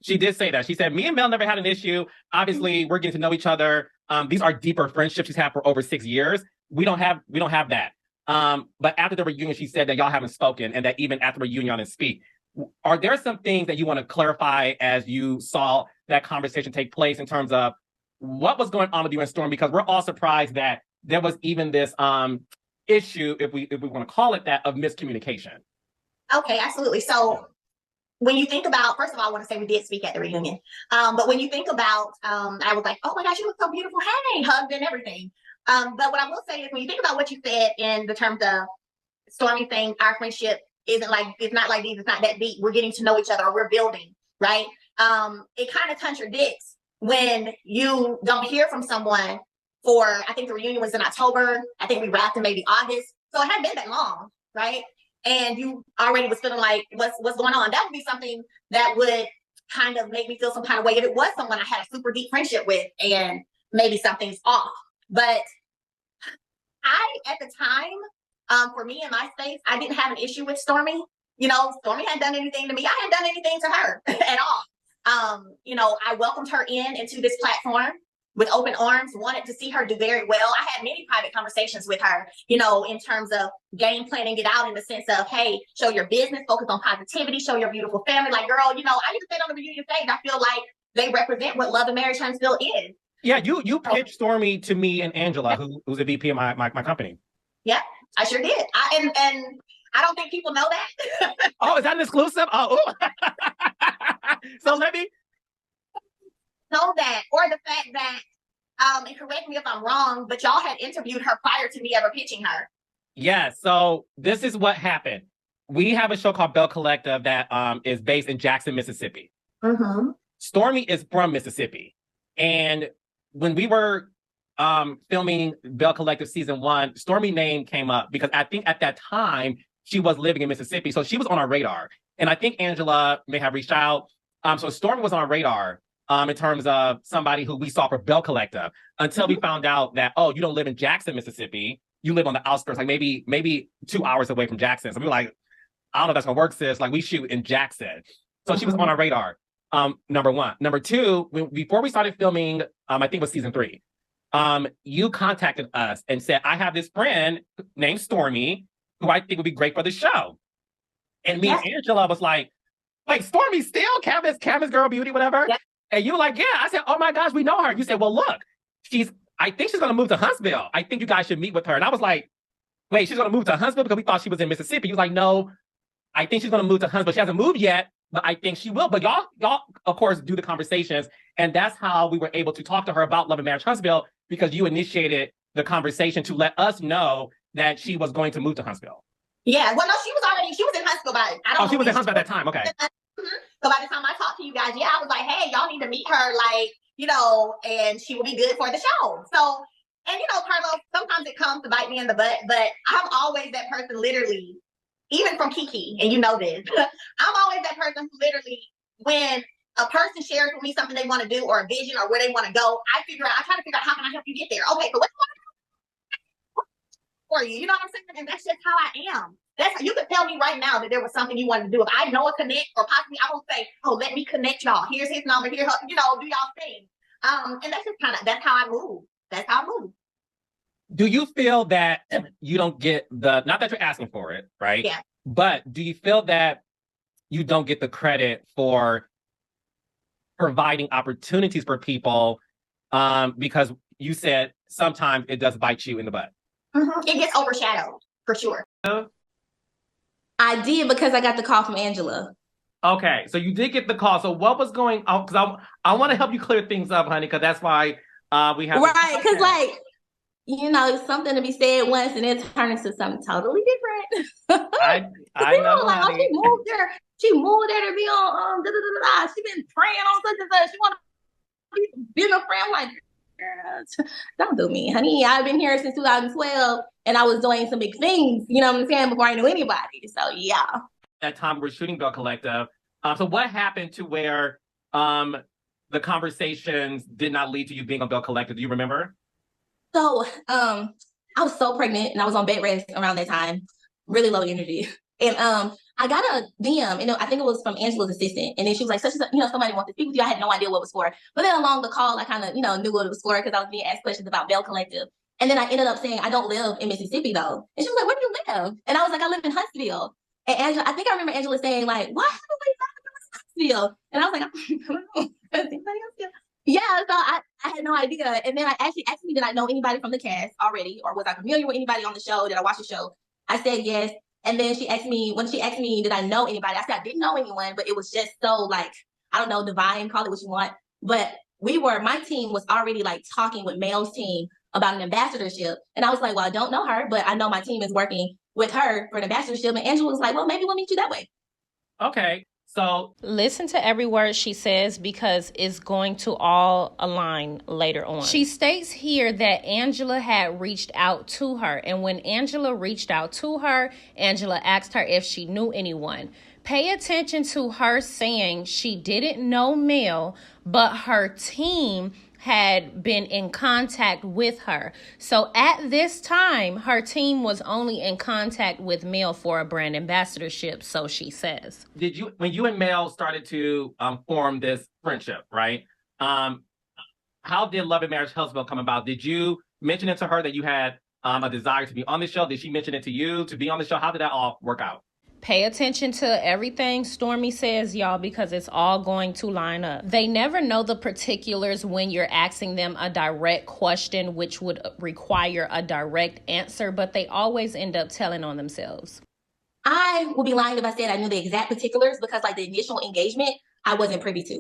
She did say that. She said, me and Mel never had an issue. Obviously, we're getting to know each other. These are deeper friendships she's had for over 6 years. We don't have that. But after the reunion, she said that y'all haven't spoken, and that even after the reunion, y'all didn't speak. Are there some things that you want to clarify as you saw that conversation take place in terms of what was going on with you and Stormi? Because we're all surprised that there was even this issue, if we want to call it that, of miscommunication. Okay, absolutely. So when you think about, first of all, I want to say we did speak at the reunion. But when you think about, I was like, oh my gosh, you look so beautiful. Hey, hugged and everything. But what I will say is, when you think about what you said in the terms of Stormi saying our friendship it's not like these, it's not that deep, we're getting to know each other, or we're building, right? It kind of contradicts when you don't hear from someone I think the reunion was in October. I think we wrapped in maybe August. So it hadn't been that long, right? and you already was feeling like what's going on. That would be something that would kind of make me feel some kind of way if it was someone I had a super deep friendship with and maybe something's off. But at the time, for me in my space, I didn't have an issue with Stormi. You know, Stormi hadn't done anything to me. I hadn't done anything to her at all. You know, I welcomed her into this platform with open arms, wanted to see her do very well. I had many private conversations with her, you know, in terms of game planning it out in the sense of, hey, show your business, focus on positivity, show your beautiful family. Like, girl, you know, I used to say on the reunion stage, I feel like they represent what Love and Marriage Huntsville is. Yeah, you pitched Stormi to me and Angela, who's a VP of my company. Yeah, I sure did. And I don't think people know that. Oh, is that an exclusive? Oh, so let me know that, or the fact that, and correct me if I'm wrong, but y'all had interviewed her prior to me ever pitching her. Yeah, so this is what happened. We have a show called Bell Collective that is based in Jackson, Mississippi. Mm-hmm. Stormi is from Mississippi. And when we were filming Bell Collective season 1, Stormi name came up because I think at that time she was living in Mississippi. So she was on our radar. And I think Angela may have reached out. So Stormi was on our radar in terms of somebody who we saw for Bell Collective until we found out that, oh, you don't live in Jackson, Mississippi. You live on the outskirts, like maybe 2 hours away from Jackson. So we were like, I don't know if that's gonna work, sis. Like, we shoot in Jackson. So she was on our radar, number one. Number two, before we started filming, I think it was season 3, you contacted us and said, I have this friend named Stormi who I think would be great for the show. And me and Angela was like, wait, Stormi Steele, Camus Girl Beauty, whatever? Yeah. And you were like, yeah. I said, oh my gosh, we know her. You said, well, look, I think she's going to move to Huntsville. I think you guys should meet with her. And I was like, wait, she's going to move to Huntsville because we thought she was in Mississippi. He was like, no, I think she's going to move to Huntsville. She hasn't moved yet, but I think she will. But y'all, of course, do the conversations. And that's how we were able to talk to her about Love and Marriage Huntsville, because you initiated the conversation to let us know that she was going to move to Huntsville. Yeah, well, no, she was in Huntsville by it. She was in Huntsville at that time. Okay. So by the time I talked to you guys, I was like, hey, y'all need to meet her, like, you know, and she will be good for the show. So, and you know, Carlos, sometimes it comes to bite me in the butt, but I'm always that person, literally, even from Kiki, and you know this, I'm always that person who literally, when a person shares with me something they want to do or a vision or where they want to go, I try to figure out how can I help you get there. Okay, so what do you want to do for you? You know what I'm saying? And that's just how I am. You could tell me right now that there was something you wanted to do. If I know a connect, or possibly I will say, oh, let me connect y'all. Here's his number. Here, you know, do y'all thing. And that's just that's how I move. That's how I move. Do you feel that you don't get not that you're asking for it, right? Yeah. But do you feel that you don't get the credit for providing opportunities for people because you said sometimes it does bite you in the butt? Mm-hmm. It gets overshadowed, for sure. I did, because I got the call from Angela. Okay, so you did get the call. So what was going on? Because I want to help you clear things up, honey, because that's why we have... Right, because like, you know, something to be said once and it turns into something totally different. I know, like, honey. Oh, she moved there to be on She been praying on such and such. She want to be a friend. I'm like, girl, don't do me, honey. I've been here since 2012 and I was doing some big things, you know what I'm saying, before I knew anybody. So yeah. That time we were shooting Bell Collective. So what happened to where the conversations did not lead to you being on Bell Collective? Do you remember? So I was so pregnant and I was on bed rest around that time, really low energy. And I got a DM, and I think it was from Angela's assistant. And then she was like, such as, somebody wants to speak with you. I had no idea what it was for. But then along the call, I kind of, knew what it was for because I was being asked questions about Bell Collective. And then I ended up saying, I don't live in Mississippi though. And she was like, where do you live? And I was like, I live in Huntsville. And Angela, I think I remember Angela saying like, why haven't we found Huntsville? And I was like, I don't know. Anybody else here? Yeah, so I had no idea. And then I actually asked me, did I know anybody from the cast already? Or was I familiar with anybody on the show? Did I watch the show? I said yes. And then when she asked me, did I know anybody? I said I didn't know anyone, but it was just so like, I don't know, divine, call it what you want. But my team was already like talking with Mel's team about an ambassadorship. And I was like, well, I don't know her, but I know my team is working with her for an ambassadorship. And Angela was like, well, maybe we'll meet you that way. Okay. So listen to every word she says because it's going to all align later on. She states here that Angela had reached out to her. And when Angela reached out to her, Angela asked her if she knew anyone. Pay attention to her saying she didn't know Mel, but her team had been in contact with her. So at this time, her team was only in contact with Mel for a brand ambassadorship, so she says. Did you, when you and Mel started to form this friendship, right? How did Love and Marriage Huntsville come about? Did you mention it to her that you had a desire to be on the show? Did she mention it to you to be on the show? How did that all work out? Pay attention to everything Stormi says, y'all, because it's all going to line up. They never know the particulars when you're asking them a direct question, which would require a direct answer, but they always end up telling on themselves. I would be lying if I said I knew the exact particulars because, like, the initial engagement, I wasn't privy to.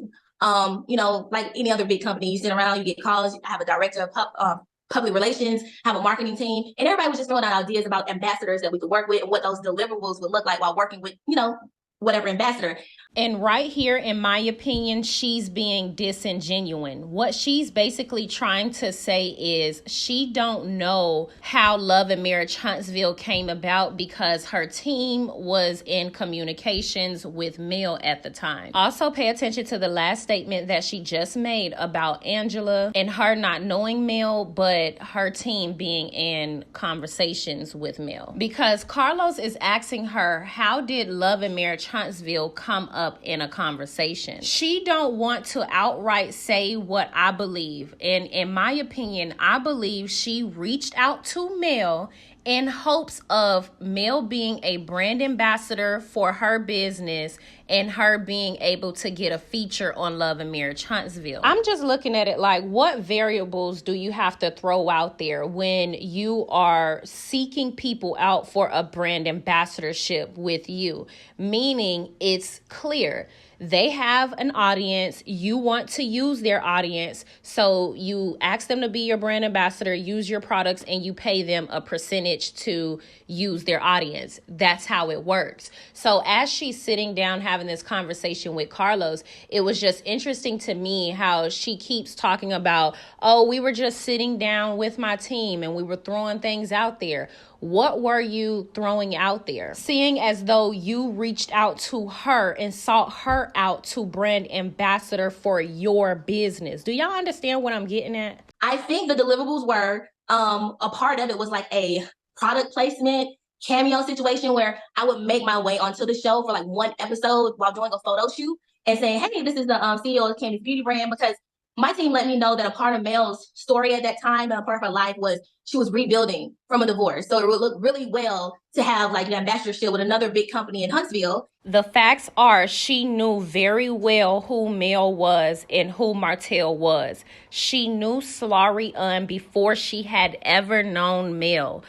You know, like any other big company, you sit around, you get calls, I have a director of public relations, have a marketing team, and everybody was just throwing out ideas about ambassadors that we could work with and what those deliverables would look like while working with, you know, whatever ambassador. And right here, in my opinion, she's being disingenuous. What she's basically trying to say is she don't know how Love and Marriage Huntsville came about because her team was in communications with Mel at the time. Also, pay attention to the last statement that she just made about Angela and her not knowing Mel, but her team being in conversations with Mel. Because Carlos is asking her, how did Love and Marriage Huntsville come up in a conversation? She don't want to outright say what I believe. And in my opinion, I believe she reached out to Mel in hopes of Mel being a brand ambassador for her business and her being able to get a feature on Love and Marriage Huntsville. I'm just looking at it like, what variables do you have to throw out there when you are seeking people out for a brand ambassadorship with you? Meaning it's clear. They have an audience. You want to use their audience. So you ask them to be your brand ambassador, use your products, and you pay them a percentage to use their audience. That's how it works. So as she's sitting down having this conversation with Carlos, it was just interesting to me how she keeps talking about, oh, we were just sitting down with my team and we were throwing things out there. What were you throwing out there? Seeing as though you reached out to her and sought her out to brand ambassador for your business. Do y'all understand what I'm getting at? I think the deliverables were a part of it was like a product placement cameo situation where I would make my way onto the show for like one episode while doing a photo shoot and saying, hey, this is the CEO of Candy's Beauty brand, because my team let me know that a part of Mel's story at that time and a part of her life was she was rebuilding from a divorce. So it would look really well to have like an ambassadorship with another big company in Huntsville. The facts are she knew very well who Mel was and who Martell was. She knew Slaughter before she had ever known Mel.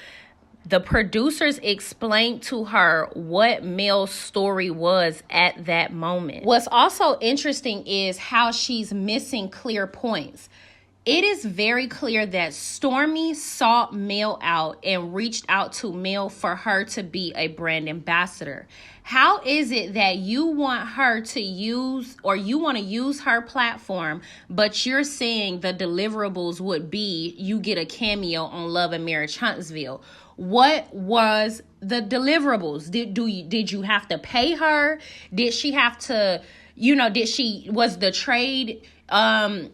The producers explained to her what Mel's story was at that moment. What's also interesting is how she's missing clear points. It is very clear that Stormi sought Mel out and reached out to Mel for her to be a brand ambassador. How is it that you want her to use, or you want to use her platform, but you're saying the deliverables would be you get a cameo on Love and Marriage Huntsville? What was the deliverables? Did you have to pay her? Did she have to, was the trade,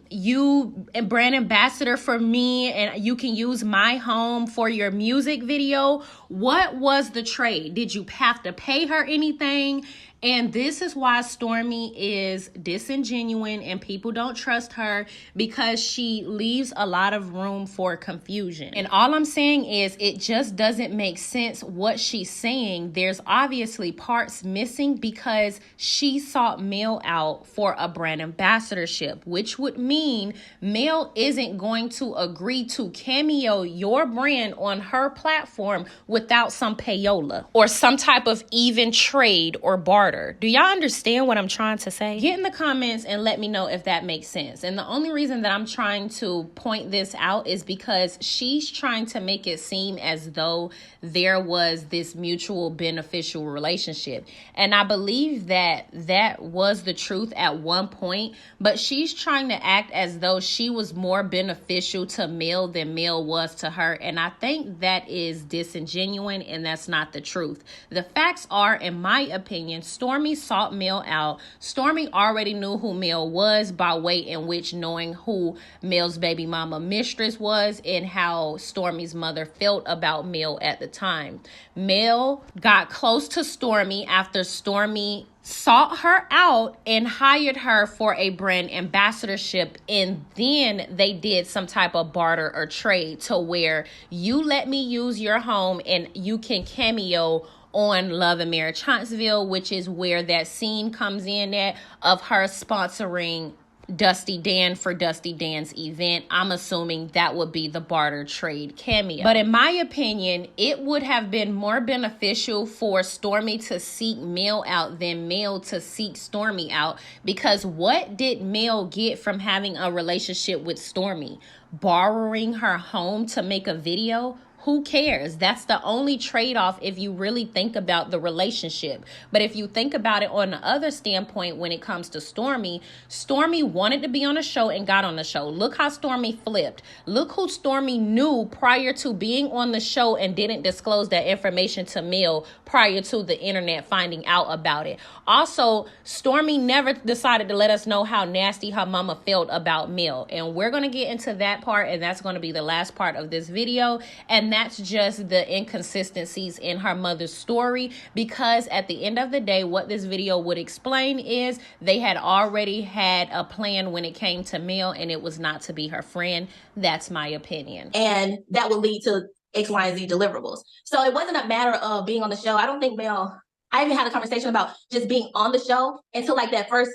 you a brand ambassador for me and you can use my home for your music video? What was the trade? Did you have to pay her anything? And this is why Stormi is disingenuous and people don't trust her, because she leaves a lot of room for confusion. And all I'm saying is it just doesn't make sense what she's saying. There's obviously parts missing because she sought Mel out for a brand ambassadorship, which would mean Mel isn't going to agree to cameo your brand on her platform without some payola or some type of even trade or barter. barter. Do y'all understand what I'm trying to say? Get in the comments and let me know if that makes sense. And the only reason that I'm trying to point this out is because she's trying to make it seem as though there was this mutual beneficial relationship. And I believe that that was the truth at one point, but she's trying to act as though she was more beneficial to Mel than Mel was to her. And I think that is disingenuous, and that's not the truth. The facts are, in my opinion, Stormi sought Mel out. Stormi already knew who Mel was by way in which knowing who Mel's baby mama mistress was and how Stormi's mother felt about Mel at the time. Mel got close to Stormi after Stormi sought her out and hired her for a brand ambassadorship, and then they did some type of barter or trade to where you let me use your home and you can cameo on Love and Marriage Huntsville, which is where that scene comes in at of her sponsoring Dusty Dan for Dusty Dan's event. I'm assuming that would be the barter trade cameo. But in my opinion, it would have been more beneficial for Stormi to seek Mel out than Mel to seek Stormi out, because what did Mel get from having a relationship with Stormi? Borrowing her home to make a video? Who cares? That's the only trade-off if you really think about the relationship. But if you think about it on the other standpoint, when it comes to Stormi, Stormi wanted to be on a show and got on the show. Look how Stormi flipped. Look who Stormi knew prior to being on the show and didn't disclose that information to Mel prior to the internet finding out about it. Also, Stormi never decided to let us know how nasty her mama felt about Mel. And we're going to get into that part, and that's going to be the last part of this video. And that's just the inconsistencies in her mother's story, because at the end of the day, what this video would explain is they had already had a plan when it came to Mel, and it was not to be her friend. That's my opinion. And that would lead to X, Y, and Z deliverables. So it wasn't a matter of being on the show. I don't think Mel, I even had a conversation about just being on the show until like that first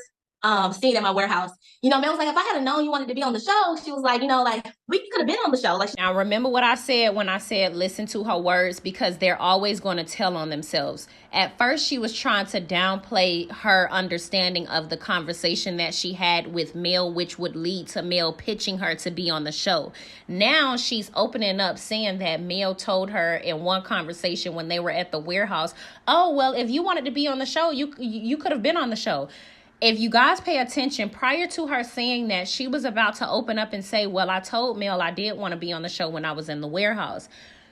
scene at my warehouse. You know, Mel was like, if I had known you wanted to be on the show, she was like, you know, like we could have been on the show. Like, now remember what I said when I said listen to her words, because they're always going to tell on themselves. At first, she was trying to downplay her understanding of the conversation that she had with Mel, which would lead to Mel pitching her to be on the show. Now she's opening up, saying that Mel told her in one conversation when they were at the warehouse, oh, well, if you wanted to be on the show, you could have been on the show. If you guys pay attention, prior to her saying that, she was about to open up and say, well, I told Mel I did want to be on the show when I was in the warehouse.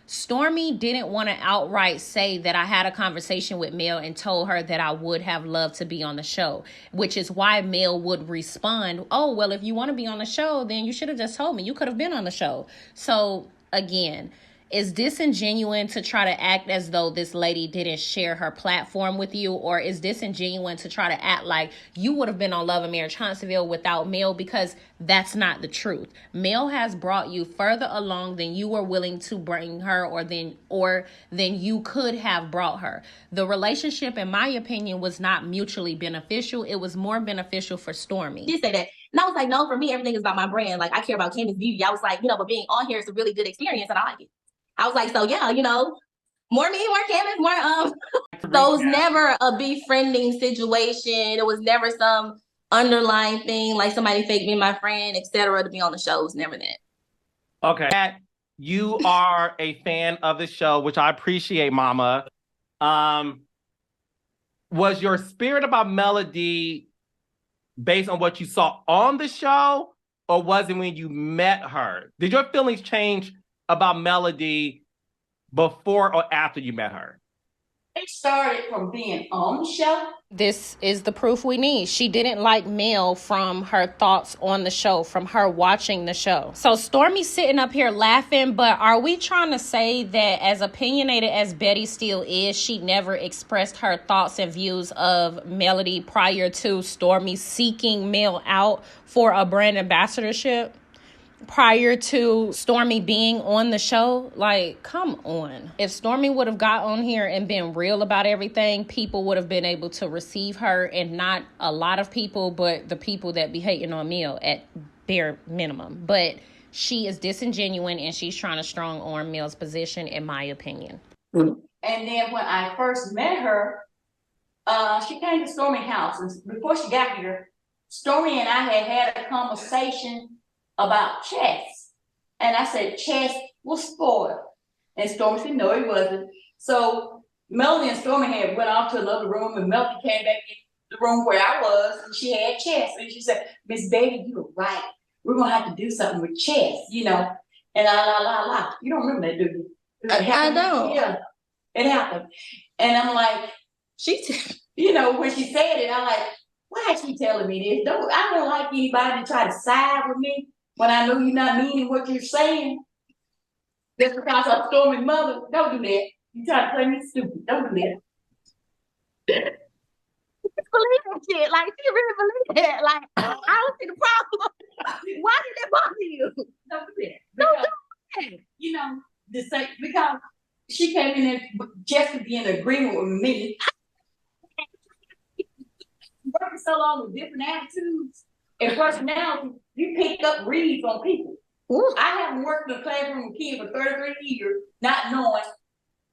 Stormi didn't want to outright say that I had a conversation with Mel and told her that I would have loved to be on the show, which is why Mel would respond, oh, well, if you want to be on the show, then you should have just told me. You could have been on the show. So, again, it's disingenuous to try to act as though this lady didn't share her platform with you, or is disingenuous to try to act like you would have been on Love and Marriage Huntsville without Mel, because that's not the truth. Mel has brought you further along than you were willing to bring her, or than you could have brought her. The relationship, in my opinion, was not mutually beneficial. It was more beneficial for Stormi. She say that. And I was like, no, for me, everything is about my brand. Like, I care about Candace beauty. I was like, you know, but being on here is a really good experience and I like it. I was like, so yeah, you know, more me, more Candace, more So it was never a befriending situation. It was never some underlying thing like somebody fake being my friend, etc. to be on the show. It was never that. Okay. You are a fan of the show, which I appreciate, Mama. Was your spirit about Melody based on what you saw on the show, or was it when you met her? Did your feelings change about Melody before or after you met her? It started from being on the show. This is the proof we need. She didn't like Mel from her thoughts on the show, from her watching the show. So Stormi's sitting up here laughing, but are we trying to say that as opinionated as Betty Steele is, she never expressed her thoughts and views of Melody prior to Stormi seeking Mel out for a brand ambassadorship? Prior to Stormi being on the show? Like, come on. If Stormi would have got on here and been real about everything, people would have been able to receive her, and not a lot of people, but the people that be hating on Mel at bare minimum. But she is disingenuous, and she's trying to strong arm Mel's position, in my opinion. And then when I first met her, She came to Stormi's house, and before she got here, Stormi and I had a conversation about chess. And I said, chess was spoiled. And Stormi said, no, it wasn't. So Melody and Stormi had went off to another room, and Melody came back in the room where I was, and she had chess. And she said, Miss Baby, you were right. We're going to have to do something with chess, you know. And la. You don't remember that, do you? I don't. Yeah, it happened. And I'm like, you know, when she said it, I'm like, why is she telling me this? I don't like anybody to try to side with me when I know you're not meaning what you're saying. Just because I'm Stormi's mother. Don't do that. You try to play me stupid. Don't do that. Believe that shit. Like, she really believe that. Like, I don't see the problem. Why did that bother you? Don't do that. Because, you know, because she came in there just to be in agreement with me. Working so long with different attitudes and personality, you pick up reads on people. Ooh. I haven't worked in a classroom with kids for 33 years, not knowing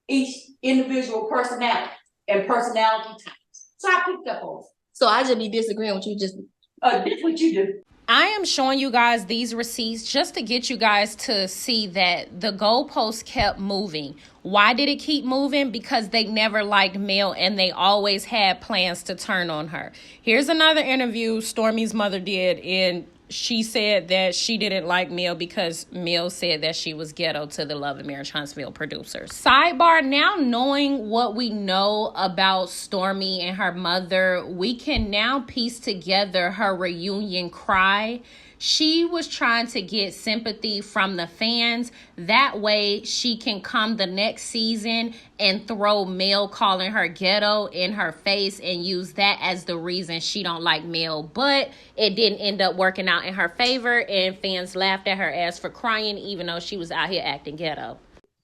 each individual personality and personality types. So I picked up on it. So I just be disagreeing with you. Just that's what you do. I am showing you guys these receipts just to get you guys to see that the goalposts kept moving. Why did it keep moving? Because they never liked Mel and they always had plans to turn on her. Here's another interview Stormi's mother did, and she said that she didn't like Mel because Mel said that she was ghetto to the Love and Marriage Huntsville producers. Sidebar, now knowing what we know about Stormi and her mother, we can now piece together her reunion cry. She was trying to get sympathy from the fans. That way she can come the next season and throw Mel calling her ghetto in her face and use that as the reason she don't like Mel. But it didn't end up working out in her favor, and fans laughed at her ass for crying even though she was out here acting ghetto.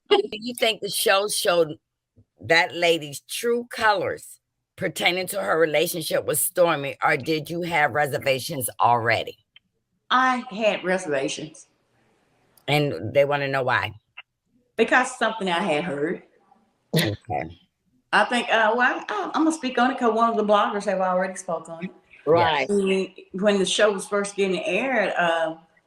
Do you think the show showed that lady's true colors pertaining to her relationship with Stormi, or did you have reservations already? I had reservations. And they want to know why. Because something I had heard. Okay. I think, I'm going to speak on it because one of the bloggers have already spoke on it. Right. When the show was first getting aired,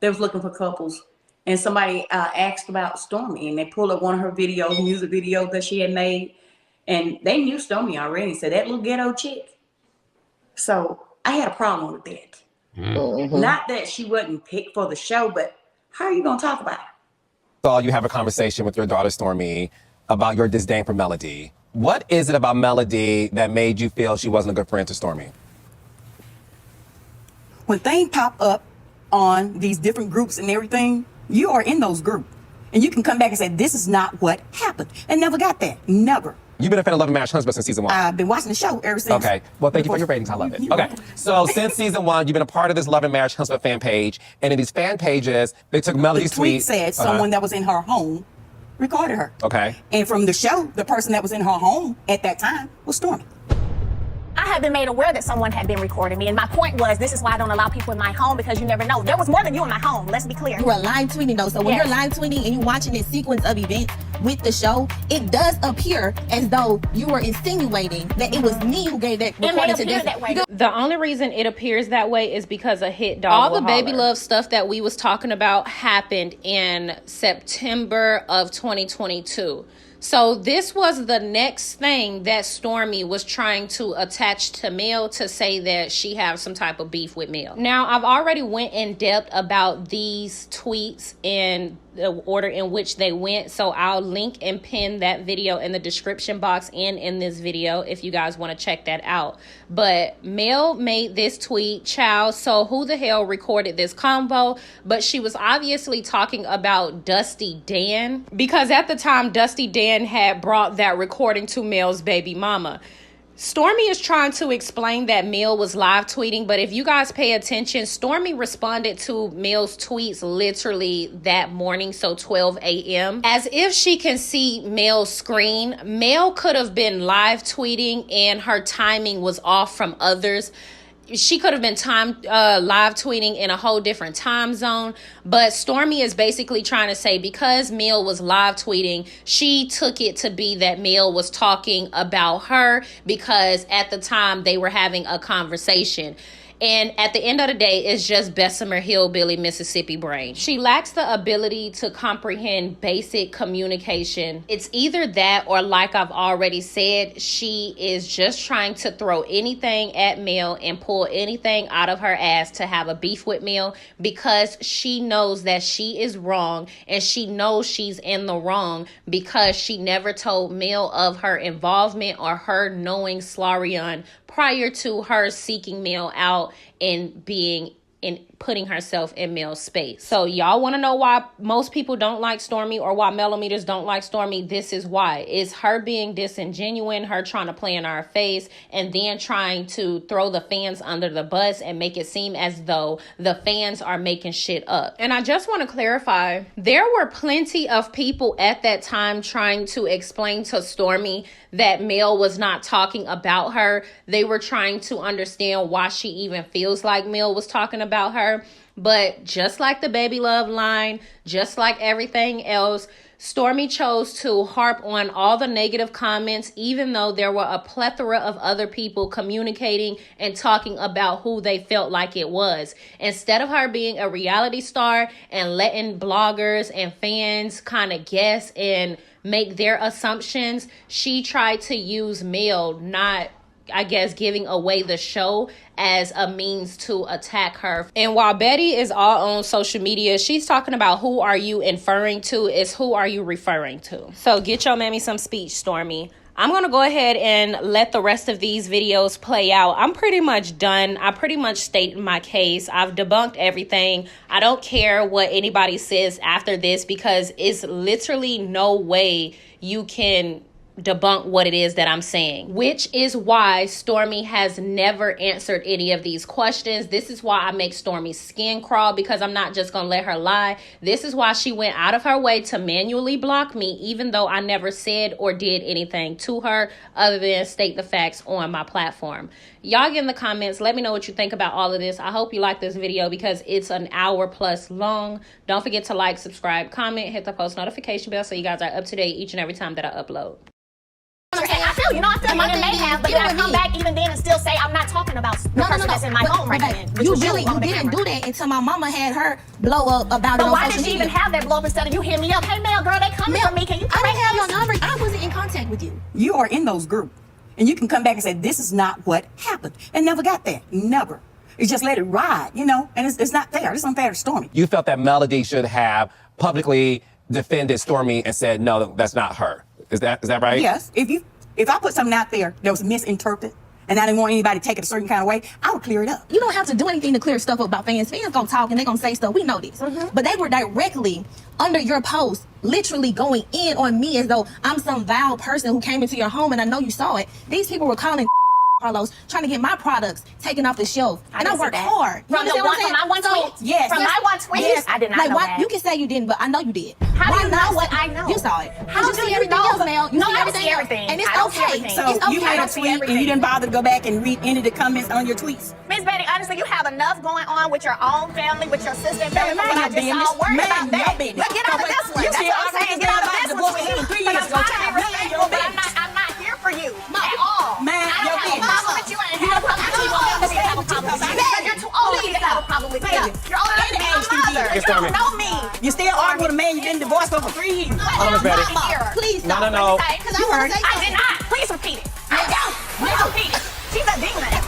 they was looking for couples. And somebody asked about Stormi, and they pulled up one of her videos, music videos that she had made. And they knew Stormi already. Said, that little ghetto chick. So I had a problem with that. Mm-hmm. Not that she wasn't picked for the show, but how are you going to talk about it? So you have a conversation with your daughter, Stormi, about your disdain for Melody. What is it about Melody that made you feel she wasn't a good friend to Stormi? When things pop up on these different groups and everything, you are in those groups. And you can come back and say, this is not what happened. And never got that. Never. You've been a fan of Love and Marriage Huntsville since season 1. I've been watching the show ever since. Okay. Well, thank you for your ratings. I love it. Okay. So since season 1, you've been a part of this Love and Marriage Huntsville fan page. And in these fan pages, they took Melody's tweet. The tweet said someone that was in her home recorded her. Okay. And from the show, the person that was in her home at that time was Stormi. I had been made aware that someone had been recording me, and my point was, this is why I don't allow people in my home, because you never know. There was more than you in my home, let's be clear. You were live tweeting though, so when you're live tweeting and you're watching this sequence of events with the show, it does appear as though you were insinuating that it was me who gave that recording to this. That way. The only reason it appears that way is because a hit dog. All the baby love stuff that we was talking about happened in September of 2022. So this was the next thing that Stormi was trying to attach to Mel to say that she has some type of beef with Mel. Now, I've already went in depth about these tweets and the order in which they went. So I'll link and pin that video in the description box and in this video if you guys want to check that out. But Mel made this tweet, child, so who the hell recorded this combo? But she was obviously talking about Dusty Dan, because at the time Dusty Dan had brought that recording to Mel's baby mama. Stormi is trying to explain that Mel was live tweeting, but if you guys pay attention, Stormi responded to Mel's tweets literally that morning, so 12 a.m. As if she can see Mel's screen. Mel could have been live tweeting and her timing was off from others. she could have been live tweeting in a whole different time zone. But Stormi is basically trying to say because Mill was live tweeting, she took it to be that Mill was talking about her because at the time they were having a conversation. And at the end of the day, it's just Bessemer Hillbilly, Mississippi brain. She lacks the ability to comprehend basic communication. It's either that or, like I've already said, she is just trying to throw anything at Mill and pull anything out of her ass to have a beef with Mill because she knows that she is wrong and she knows she's in the wrong because she never told Mill of her involvement or her knowing Slarion prior to her seeking Mill out and being in putting herself in Mill's space. So y'all want to know why most people don't like Stormi or why Mellometers don't like Stormi? This is why. It's her being disingenuous, her trying to play in our face, and then trying to throw the fans under the bus and make it seem as though the fans are making shit up. And I just want to clarify, there were plenty of people at that time trying to explain to Stormi that Mel was not talking about her. They were trying to understand why she even feels like Mel was talking about her. But just like the baby love line, just like everything else, Stormi chose to harp on all the negative comments, even though there were a plethora of other people communicating and talking about who they felt like it was. Instead of her being a reality star and letting bloggers and fans kind of guess and make their assumptions, she tried to use Mel, not, I guess, giving away the show as a means to attack her. And while Betty is all on social media, she's talking about who are you inferring to is who are you referring to. So get your mammy some speech, Stormi. I'm going to go ahead and let the rest of these videos play out. I'm pretty much done. I pretty much stated my case. I've debunked everything. I don't care what anybody says after this because it's literally no way you can debunk what it is that I'm saying, which is why Stormi has never answered any of these questions. This is why I make Stormi's skin crawl, because I'm not just gonna let her lie. This is why she went out of her way to manually block me, even though I never said or did anything to her other than state the facts on my platform. Y'all get in the comments, let me know what you think about all of this. I hope you like this video because it's an hour plus long. Don't forget to like, subscribe, comment, hit the post notification bell so you guys are up to date each and every time that I upload. I feel you. I may have, but then I come back even then and still say I'm not talking about the person that's in my home right now. You didn't do that until my mama had her blow up about it on social media. But why did she even have that blow up instead of you hit me up? Hey, Mel, girl, they coming for me. Can you correct I didn't have this? your number. I wasn't in contact with you. You are in those groups. And you can come back and say, this is not what happened. And never got that. Never. You just let it ride, you know? And it's not fair. It's unfair to Stormi. You felt that Melody should have publicly defended Stormi and said, no, that's not her. Is that right? Yes. If I put something out there that was misinterpreted and I didn't want anybody to take it a certain kind of way, I would clear it up. You don't have to do anything to clear stuff up about fans. Fans gonna talk and they gonna say stuff. We know this. But they were directly under your post, literally going in on me as though I'm some vile person who came into your home, and I know you saw it. These people were calling Carlos, trying to get my products taken off the shelf. And I worked hard. From my one tweet? Yes. From my one tweet? Yes. I did not know that. You can say you didn't, but I know you did. How do you know what I know? You saw it. How you do see you everything know? else, Mel. You No, see I don't see everything. everything. And it's I don't see okay. everything. So It's okay. you made a tweet and you didn't bother to go back and read any of the comments on your tweets? Miss Betty, honestly, you have enough going on with your own family, with your sister and family. Mind I your just all worried business. about Mind that. your business. But get out of this one. You That's said, what I'm saying. Get out of this one. divorce 3 But years I'm ago. trying to be respectful, but I'm not here for you at all. Mind I your don't have a business. problem with you. I don't have a problem with you. I don't have a problem with you. Because you're too old to have a problem with me. You're older than my mother. You don't know me. You still arguing with a man you've been divorced for 3 years. Hold on, Betty. Please No. Because I did not. Please repeat it. Please repeat it. She's a demon.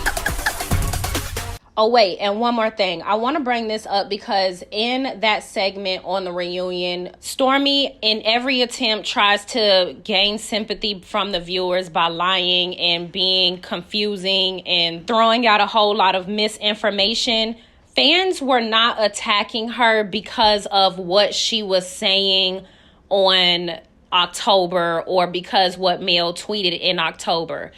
Oh, wait, and one more thing. I want to bring this up because in that segment on the reunion, Stormi, in every attempt, tries to gain sympathy from the viewers by lying and being confusing and throwing out a whole lot of misinformation. Fans were not attacking her because of what she was saying on October or because what Mel tweeted in October.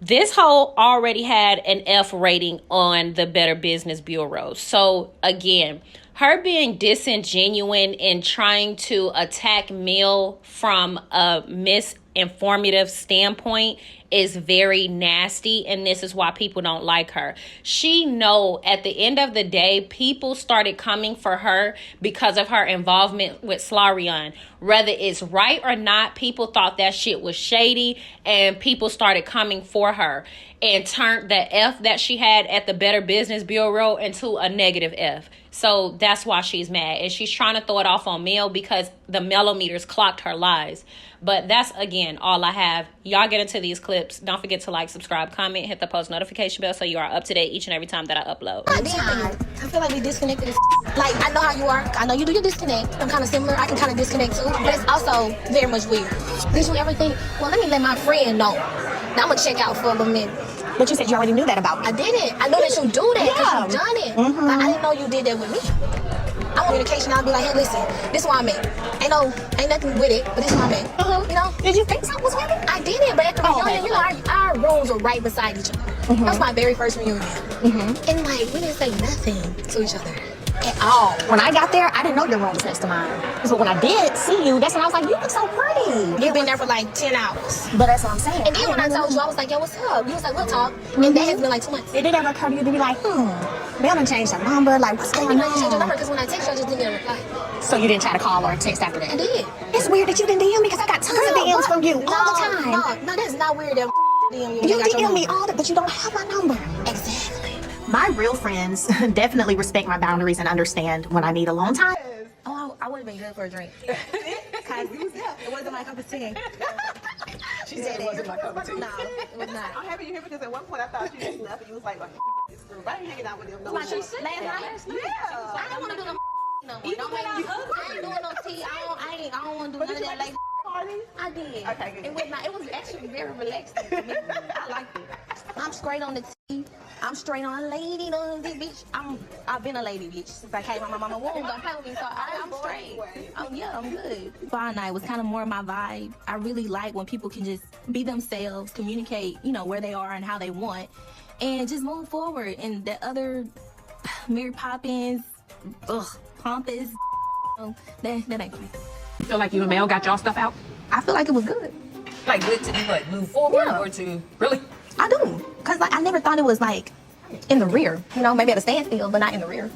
This hoe already had an F rating on the Better Business Bureau. So again, her being disingenuous and trying to attack Mill from a misinformative standpoint is very nasty, and this is why people don't like her. She know at the end of the day, people started coming for her because of her involvement with Slarion. Whether it's right or not, people thought that shit was shady, and people started coming for her and turned the F that she had at the Better Business Bureau into a negative F. So that's why she's mad. And she's trying to throw it off on Mel because the mellometers clocked her lies. But that's, again, all I have. Y'all get into these clips. Don't forget to like, subscribe, comment, hit the post notification bell so you are up to date each and every time that I upload. I feel like we disconnected. Like, I know how you are. I know you do your disconnect. I'm kind of similar. I can kind of disconnect too. But it's also very much weird. Did you ever think, well, let me let my friend know. Now I'm going to check out for a little minute. But you said you already knew that about me. I didn't. I know that you do that because you done it. But I didn't know you did that with me. I want communication. I'll be like, hey, listen, this is where I'm at. Ain't nothing with it, but this is where I'm at. You know? Did you think something was with it? I didn't, but at the reunion, you know, our rooms were right beside each other. That was my very first reunion. And like, we didn't say nothing to each other at all. When I got there, I didn't know your room was next to mine. So when I did see you, that's when I was like, you look so pretty. You've been there for like 10 hours. But that's what I'm saying. And then when I told you, I was like, yo, what's up? You was like, we'll talk. And that has been like 2 months. It didn't ever occur to you to be like, they done changed her number. Like, what's going on? I changed your number because when I text you, I just didn't get a reply. So you didn't try to call or text after that? I did. It's weird that you didn't DM me because I got tons of DMs from you all the time. No, that's not weird that DM you. You DM me all that, but you don't have my number. Exactly. My real friends definitely respect my boundaries and understand when I need alone time. Oh, I would have been good for a drink. Because it wasn't my cup of tea. She said it wasn't my cup of tea. No, it was not. I'm happy you here because at one point I thought you just left and you was like this group. I ain't hanging out with them no more. Last night? Yeah. I don't want to do no more. Don't make me. I ain't doing no tea. I don't want to do none of that. Like, party? I did. Okay, good. It was not. It was actually very relaxing for me. I liked it. I'm straight on the tea. I'm straight on a lady, bitch. I've been a lady, bitch, since I came out my mama womb. Don't play with me, so I'm straight. I'm good. Fine night was kind of more my vibe. I really like when people can just be themselves, communicate, you know, where they are and how they want, and just move forward. And the other Mary Poppins, pompous, that ain't me. You feel like you and Mel got y'all stuff out? I feel like it was good. Like good to do what? Move forward or to really? I do. Because like, I never thought it was like in the rear. You know, maybe at a standstill, but not in the rear.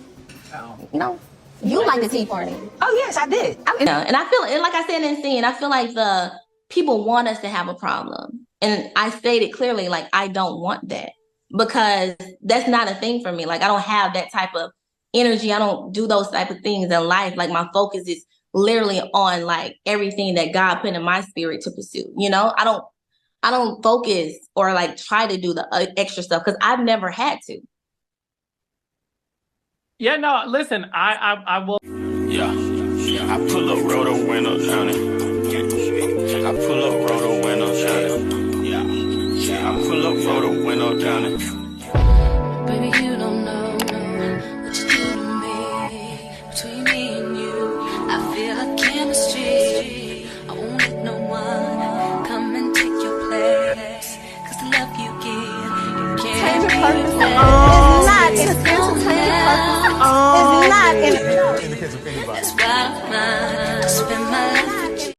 Oh. You know? You like the tea party. Oh, yes, I did. Yeah, and I feel, and like I said in scene, I feel like the people want us to have a problem. And I stated clearly, like, I don't want that. Because that's not a thing for me. Like, I don't have that type of energy. I don't do those type of things in life. Like, my focus is literally on, like, everything that God put in my spirit to pursue. You know? I don't focus or like try to do the extra stuff because I've never had to. Yeah, no, listen, I will. Yeah, I pull up, roll the window down it. I pull up, roll the window down it. Yeah, I pull up, roll the window down it. Baby, you don't know what you do to me. Between me and you, I feel like chemistry. I won't let no one come and take your place. Cause the love you give, you can't be It's not in a spiritual purpose. It's not in a That's why I spend my life